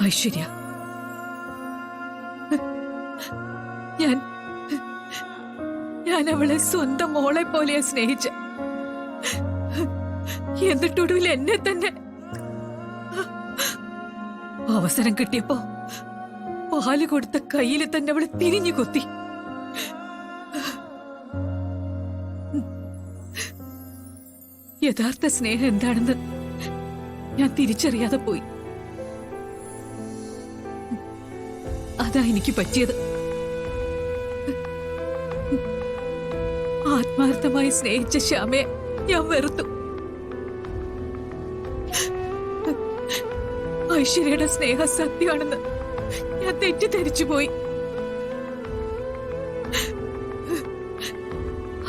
S4: ഐശ്വര്യ, ഞാൻ അവളെ സ്വന്തം മോളെ പോലെയാ സ്നേഹിച്ച. എന്നിട്ടൊടുവിൽ എന്നെ തന്നെ അവസരം കിട്ടിയപ്പോ പാല് കൊടുത്ത കയ്യിൽ തന്നെ അവളെ തിരിഞ്ഞു കൊത്തി. യഥാർത്ഥ സ്നേഹം എന്താണെന്ന് ഞാൻ തിരിച്ചറിയാതെ പോയി. അതാ എനിക്ക് പറ്റിയത്. ആത്മാർത്ഥമായി സ്നേഹിച്ച ശ്യാമയെ ഞാൻ വെറുത്തു. ഐശ്വര്യയുടെ സ്നേഹം സത്യമാണെന്ന് ഞാൻ തെറ്റിദ്ധരിച്ചു പോയി.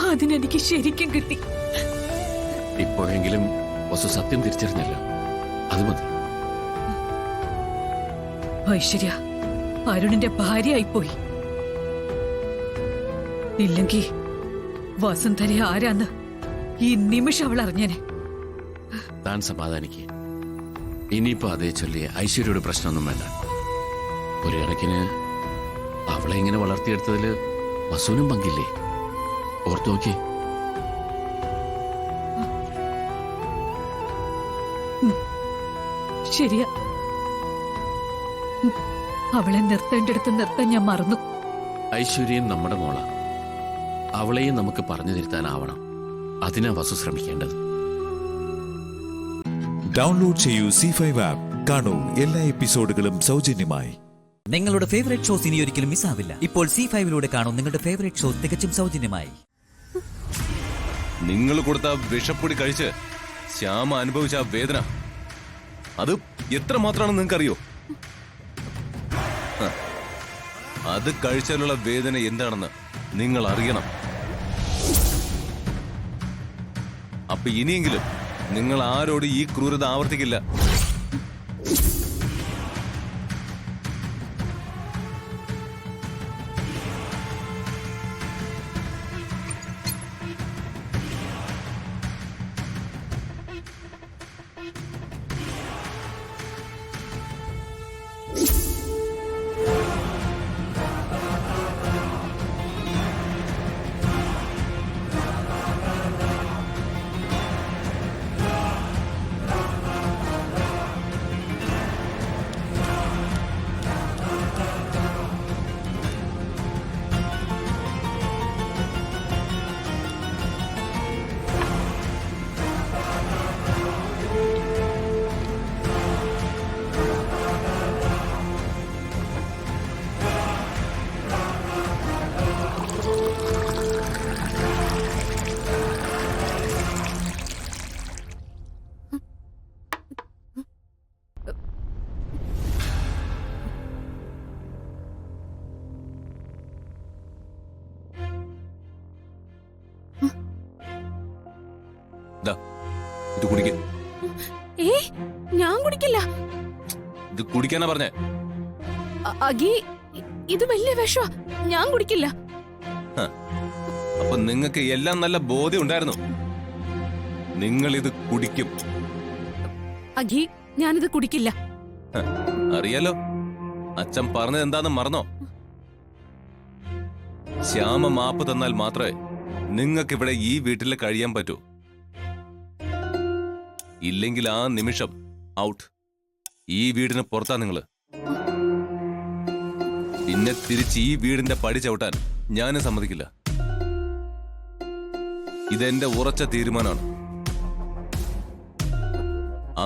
S4: അതിനെനിക്ക് ശരിക്കും കിട്ടി.
S15: ഇപ്പോഴെങ്കിലും വസു സത്യം തിരിച്ചറിഞ്ഞല്ലോ, അത് മതി.
S4: ഐശ്വര്യ അരുണിന്റെ ഭാര്യയായിപ്പോയി. ഇല്ലെങ്കി വസുന്ധര ആരാന്ന് ഈ നിമിഷം അവൾ അറിഞ്ഞേനെ.
S15: താൻ സമാധാനിക്ക്. ഇനിയിപ്പോ അതേ ചൊല്ലി ഐശ്വര്യയുടെ പ്രശ്നമൊന്നും വേണ്ട. ഒരു കണക്കിന് അവളെ ഇങ്ങനെ വളർത്തിയെടുത്തതില് വസുവിനും പങ്കില്ലേ? ഓർത്തു നോക്കി.
S4: ശരിയാ, അവളെ നിർത്തേണ്ടടുത്ത് നിർത്താൻ ഞാൻ മറന്നു.
S15: ഐശ്വര്യം നമ്മുടെ മോളാ. അവളെയും നമുക്ക് പറഞ്ഞു തിരുത്താനാവണം. അതിനാ വസു ശ്രമിക്കേണ്ടത്.
S6: ഡൗൺലോഡ് ചെയ്യൂ C5 ആപ്പ്. കാണൂ എല്ലാ എപ്പിസോഡുകളും സൗജന്യമായി.
S1: നിങ്ങളുടെ ഫേവറേറ്റ് ഷോസ് ഇനി ഒരിക്കലും മിസ്സാവില്ല. ഇപ്പോൾ C5 കാണൂ നിങ്ങളുടെ ഫേവറേറ്റ് ഷോ തികച്ചും സൗജന്യമായി.
S7: നിങ്ങൾ കൊടുത്ത വിഷപ്പൊടി കഴിച്ച് ശ്യാമ അനുഭവിച്ച ആ വേദന അത് എത്ര മാത്രമാണെന്ന് നിങ്ങൾക്കറിയോ? അത് കഴിച്ചാലുള്ള വേദന എന്താണെന്ന് നിങ്ങൾ അറിയണം. അപ്പൊ ഇനിയെങ്കിലും നിങ്ങൾ ആരോട് ഈ ക്രൂരത ആവർത്തിക്കില്ല. ദാ, ഇത് കുടിക്ക.
S4: ഏയ് ഞാൻ കുടിക്കില്ല.
S7: ഇത് കുടിക്കാനാ പറഞ്ഞേ.
S4: അഖി, ഇത് വലിയ വിഷമാ, ഞാൻ കുടിക്കില്ല.
S7: അപ്പൊ നിങ്ങൾക്ക് എല്ലാം നല്ല ബോധ്യം ഉണ്ടായിരുന്നു. നിങ്ങൾ ഇത് കുടിക്കും.
S4: അഖി, ഞാനിത് കുടിക്കില്ല.
S7: അറിയാലോ, അച്ഛൻ പറഞ്ഞത് എന്താന്ന് മറന്നോ? ശ്യാമ മാപ്പ് തന്നാൽ മാത്രമേ നിങ്ങൾക്കിവിടെ ഈ വീട്ടിൽ കഴിയാൻ പറ്റൂ. ഇല്ലെങ്കിൽ ആ നിമിഷം ഔട്ട്. ഈ വീടിന് പുറത്താ നിങ്ങള്. പിന്നെ തിരിച്ച് ഈ വീടിന്റെ പടി ചവിട്ടാൻ ഞാനും സമ്മതിക്കില്ല. ഇതെന്റെ ഉറച്ച തീരുമാനമാണ്.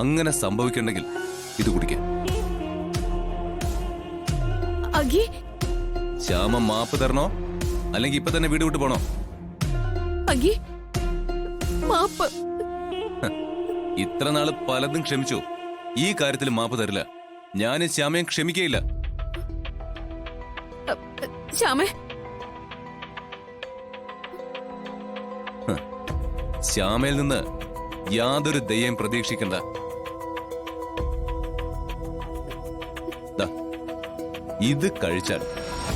S7: അങ്ങനെ സംഭവിക്കണ്ടെങ്കിൽ ഇത് കുടിക്കാൻ. ശ്യാമ മാപ്പ് തരണോ അല്ലെങ്കിൽ ഇപ്പൊ തന്നെ വീട് വിട്ടു പോണോ? ഇത്ര നാള് പലതും ക്ഷമിച്ചു. ഈ കാര്യത്തിൽ മാപ്പ് തരില്ല. ഞാനും ശ്യാമയും ക്ഷമിക്കയില്ല. ശ്യാമയിൽ നിന്ന് യാതൊരു ദയം പ്രതീക്ഷിക്കണ്ട. ഇത് കഴിച്ചാൽ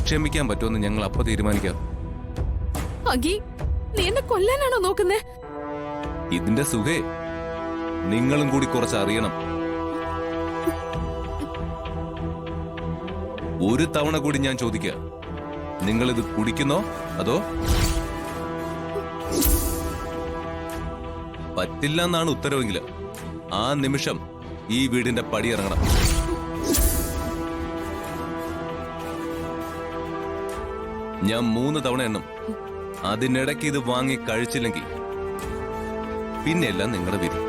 S7: ക്ഷമിക്കാൻ പറ്റുമെന്ന് ഞങ്ങൾ അപ്പൊ തീരുമാനിക്കാം.
S4: നീ എന്നെ കൊല്ലാനാണോ നോക്കുന്നേ?
S7: ഇതിന്റെ സുഖേ നിങ്ങളും കൂടി കുറച്ച് അറിയണം. ഒരു തവണ കൂടി ഞാൻ ചോദിക്കുക, നിങ്ങളിത് കുടിക്കുന്നോ അതോ? പറ്റില്ല എന്നാണ് ഉത്തരവെങ്കിൽ ആ നിമിഷം ഈ വീടിന്റെ പടി ഇറങ്ങണം. ഞാൻ 3 തവണ എണ്ണം. അതിനിടയ്ക്ക് ഇത് വാങ്ങി കഴിച്ചില്ലെങ്കിൽ പിന്നെല്ലാം നിങ്ങളുടെ വിധി.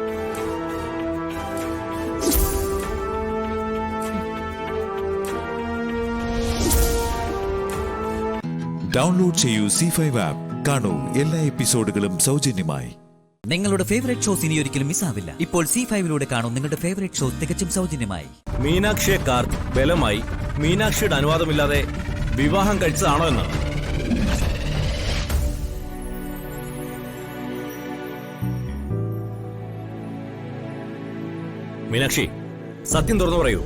S6: ഡൗൺലോഡ് ചെയ്യൂ C5 ആപ്പ്. കാണൂ എല്ലാ എപ്പിസോഡുകളും സൗജന്യമായി.
S1: നിങ്ങളുടെ ഫേവറേറ്റ് ഷോസ് ഇനി ഒരിക്കലും മിസ്സാവില്ല. ഇപ്പോൾ C5 കാണും നിങ്ങളുടെ ഫേവറേറ്റ് ഷോ തികച്ചും സൗജന്യമായി.
S8: മീനാക്ഷിയെ കാർത്ത് ബലമായി മീനാക്ഷിയുടെ അനുവാദമില്ലാതെ വിവാഹം കഴിച്ചതാണോ എന്നാണ്. മീനാക്ഷി, സത്യം തുറന്നു പറയൂ.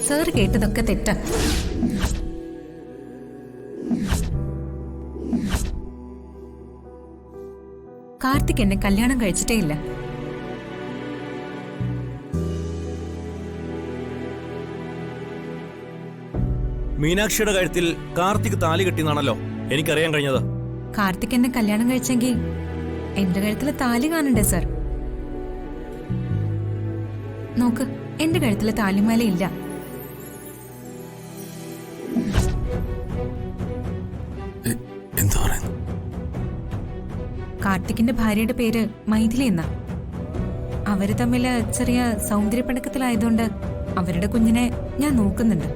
S12: സാർ കേട്ടതൊക്കെ തെറ്റാ. കാർത്തിക് എന്നെ കല്യാണം കഴിച്ചിട്ടേ ഇല്ല.
S8: മീനാക്ഷിയുടെ കഴുത്തിൽ കാർത്തിക് താലി കെട്ടിന്നാണല്ലോ എനിക്കറിയാൻ കഴിഞ്ഞത്.
S12: കാർത്തിക് എന്നെ കല്യാണം കഴിച്ചെങ്കിൽ എന്റെ കഴുത്തില് താലി കാണണ്ടേ സാർ? നോക്ക്, എന്റെ കഴുത്തില് താലിമാല ഇല്ല.
S8: എന്താ പറയുന്നു?
S12: കാർത്തിക്കിന്റെ ഭാര്യയുടെ പേര് മൈഥിലി എന്നാ. അവര് തമ്മില് ചെറിയ സൗന്ദര്യപ്പണക്കത്തിലായതുകൊണ്ട് അവരുടെ കുഞ്ഞിനെ ഞാൻ നോക്കുന്നുണ്ട്.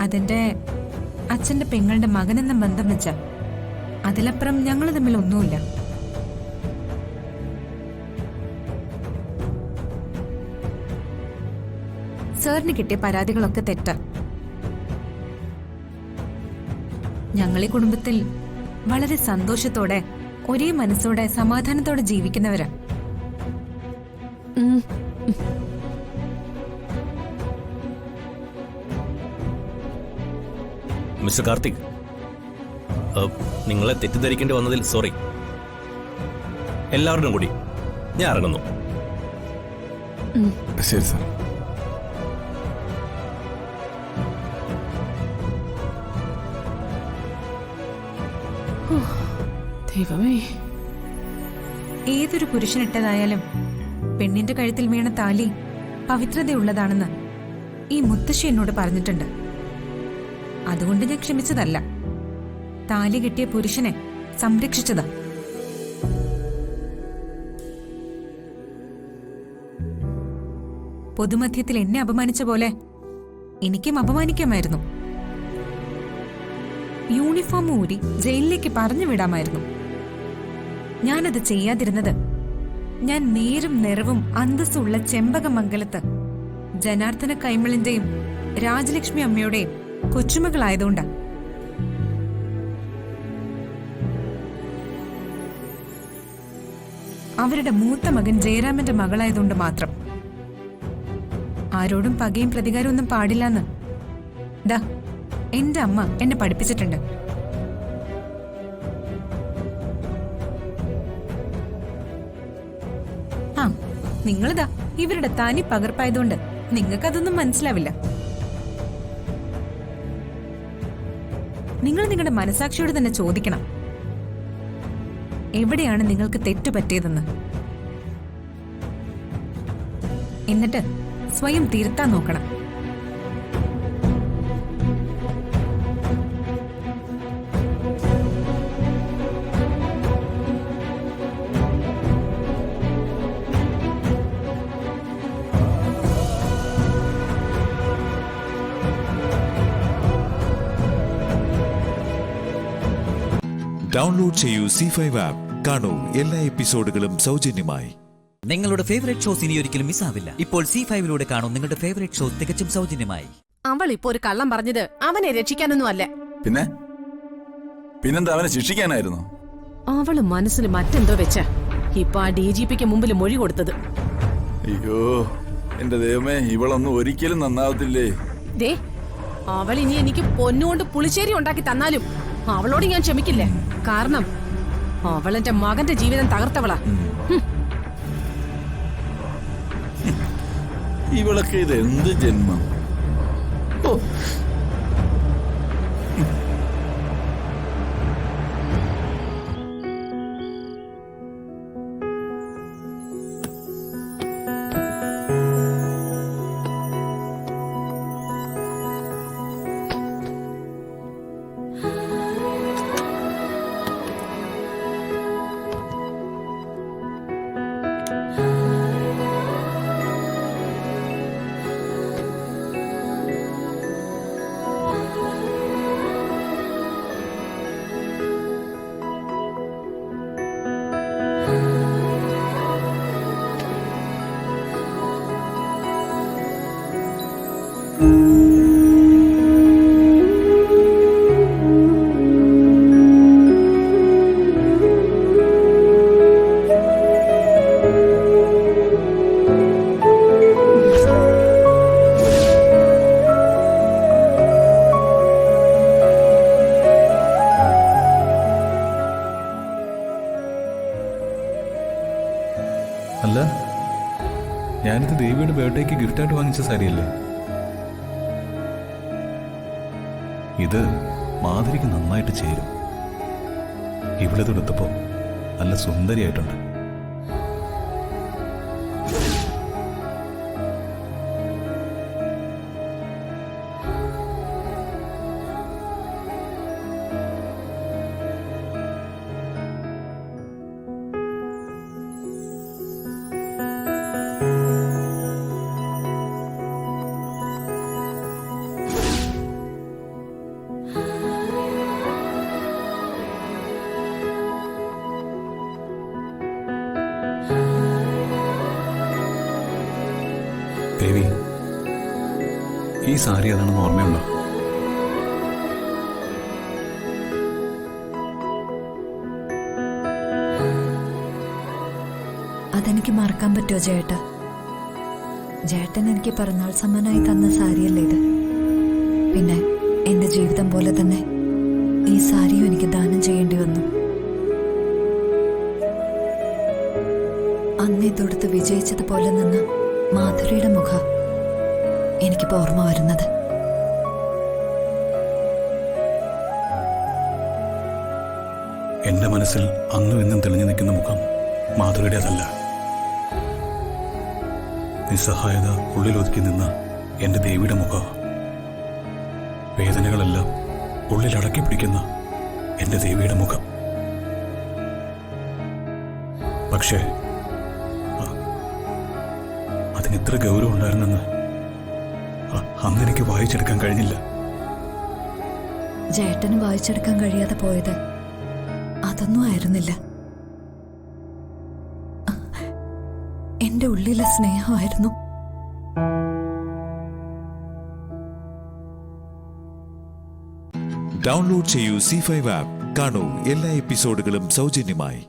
S12: അതെന്റെ അച്ഛന്റെ പെങ്ങളുടെ മകനെന്ന ബന്ധം വെച്ച അതിലപ്പുറം ഞങ്ങൾ തമ്മിൽ ഒന്നുമില്ല. സാറിന് കിട്ടിയ പരാതികളൊക്കെ തെറ്റാ. ഞങ്ങളീ കുടുംബത്തിൽ വളരെ സന്തോഷത്തോടെ ഒരേ മനസ്സോടെ സമാധാനത്തോടെ ജീവിക്കുന്നവരാ.
S8: മിസ്റ്റർ കാർത്തിക്, നിങ്ങളെ തെറ്റിദ്ധരിക്കേണ്ടി വന്നതിൽ സോറി. എല്ലാവരുടെയും കൂടി ഞാൻ ഇറങ്ങുന്നു.
S10: ശരി സാർ.
S12: ഏതൊരു പുരുഷനിട്ടതായാലും പെണ്ണിന്റെ കഴുത്തിൽ വീണ താലി പവിത്രതയുള്ളതാണെന്ന് ഈ മുത്തശ്ശി എന്നോട് പറഞ്ഞിട്ടുണ്ട്. അതുകൊണ്ട് ഞാൻ ക്ഷമിച്ചതല്ല, താലി കെട്ടിയ പുരുഷനെ സംരക്ഷിച്ചതാ. പൊതുമധ്യത്തിൽ എന്നെ അപമാനിച്ച പോലെ എനിക്കും അപമാനിക്കാമായിരുന്നു. യൂണിഫോം ഊരി ജയിലിലേക്ക് പറഞ്ഞു വിടാമായിരുന്നു. ഞാനത് ചെയ്യാതിരുന്നത് ഞാൻ നേരും നിറവും അന്തസ്സുള്ള ചെമ്പകമംഗലത്ത് ജനാർദ്ദന കൈമളിന്റെയും രാജലക്ഷ്മി അമ്മയുടെയും കൊച്ചുമകളായതുകൊണ്ടാ.
S16: അവരുടെ മൂത്ത മകൻ ജയരാമന്റെ മകളായതുകൊണ്ട് മാത്രം. ആരോടും പകയും പ്രതികാരവും ഒന്നും പാടില്ലെന്ന് ദാ എന്റെ അമ്മ എന്നെ പഠിപ്പിച്ചിട്ടുണ്ട്. ആ, നിങ്ങളിതാ ഇവരുടെ തനി പകർപ്പായതുകൊണ്ട് നിങ്ങൾക്കതൊന്നും മനസ്സിലാവില്ല. നിങ്ങൾ നിങ്ങളുടെ മനസാക്ഷിയോട് തന്നെ ചോദിക്കണം, എവിടെയാണ് നിങ്ങൾക്ക് തെറ്റ് പറ്റിയതെന്ന്. എന്നിട്ട് സ്വയം തിരുത്താൻ നോക്കണം.
S6: ഡൗൺലോഡ് ചെയ്യൂ C5 ആപ്പ്. കാണൂ എല്ലാ എപ്പിസോഡുകളും സൗജന്യമായി.
S1: നിങ്ങളുടെ ഫേവറേറ്റ് ഷോസ് ഇനി ഒരിക്കലും മിസ്സാവില്ല. ഇപ്പോൾ C5ലൂടെ കാണൂ നിങ്ങളുടെ ഫേവറേറ്റ് ഷോ തികച്ചും സൗജന്യമായി.
S13: അവൾ ഇപ്പൊ ഒരു കള്ളം പറഞ്ഞത് അവനെ രക്ഷിക്കാനൊന്നും അല്ല.
S10: പിന്നെന്താ അവനെ ശിക്ഷിക്കാനായിരുന്നു?
S13: അവള് മനസ്സിൽ മറ്റെന്തോ വെച്ച ഇപ്പൊ ആ DGPക്ക് മുമ്പിൽ മൊഴി കൊടുത്തത്.
S10: അയ്യോ എന്റെ ദൈവമേ, ഇവളൊന്നും ഒരിക്കലും നന്നാവത്തില്ലേ.
S13: ദേ, അവൾ ഇനി എനിക്ക് പൊന്നുകൊണ്ട് പുളിശ്ശേരി ഉണ്ടാക്കി തന്നാലും അവളോട് ഞാൻ ക്ഷമിക്കില്ല. കാരണം അവൾ എന്റെ മകന്റെ ജീവിതം തകർത്തവളാ.
S10: ഇവളൊക്കെ ഇത് എന്ത് ജന്മം.
S17: അല്ല, ഞാനിത് ദേവിയുടെ ബർത്ത്ഡേക്ക് ഗിഫ്റ്റായിട്ട് വാങ്ങിച്ച സാരിയല്ലേ? ഇത് മാധുരിക്ക് നന്നായിട്ട് ചേരും. ഇവിടെടുത്തപ്പോ നല്ല സുന്ദരിയായിട്ടുണ്ട്. ദേവി, ഈ സാരി അതാണെന്ന് ഓർമ്മയുണ്ടോ?
S12: അതെനിക്ക് മറക്കാൻ പറ്റുമോ ചേട്ടാ? ചേട്ടൻ എനിക്ക് പിറന്നാൾ സമ്മാനമായി തന്ന സാരിയല്ലേ ഇത്? പിന്നെ എന്റെ ജീവിതം പോലെ തന്നെ ഈ സാരിയും എനിക്ക് ദാനം ചെയ്യേണ്ടി വന്നു. അന്നേ തൊടുത്ത് വിജയിച്ചതുപോലെ നിന്ന് മാധുരിയുടെ മുഖം എനിക്കിപ്പോ ഓർമ്മ വരുന്നത്.
S17: എന്റെ മനസ്സിൽ അന്നും ഇന്നും തെളിഞ്ഞു നിൽക്കുന്ന മുഖം മാധുരിയുടേതല്ല. നിസ്സഹായത ഉള്ളിലൊതുക്കി നിന്ന എന്റെ ദേവിയുടെ മുഖം, വേദനകളെല്ലാം ഉള്ളിലടക്കി പിടിക്കുന്ന എന്റെ ദേവിയുടെ മുഖം. പക്ഷേ അതിന് ഇത്ര ഗൗരവം ഉണ്ടായിരുന്നെന്ന് അന്നെനിക്ക് വായിച്ചെടുക്കാൻ കഴിഞ്ഞില്ല.
S12: ചേട്ടന് വായിച്ചെടുക്കാൻ കഴിയാതെ പോയത് അതൊന്നും ആയിരുന്നില്ല, എന്റെ ഉള്ളിലെ സ്നേഹമായിരുന്നു.
S6: ഡൗൺലോഡ് ചെയ്യൂ C5 ആപ്പ്. കാണൂ എല്ലാ എപ്പിസോഡുകളും സൗജന്യമായി.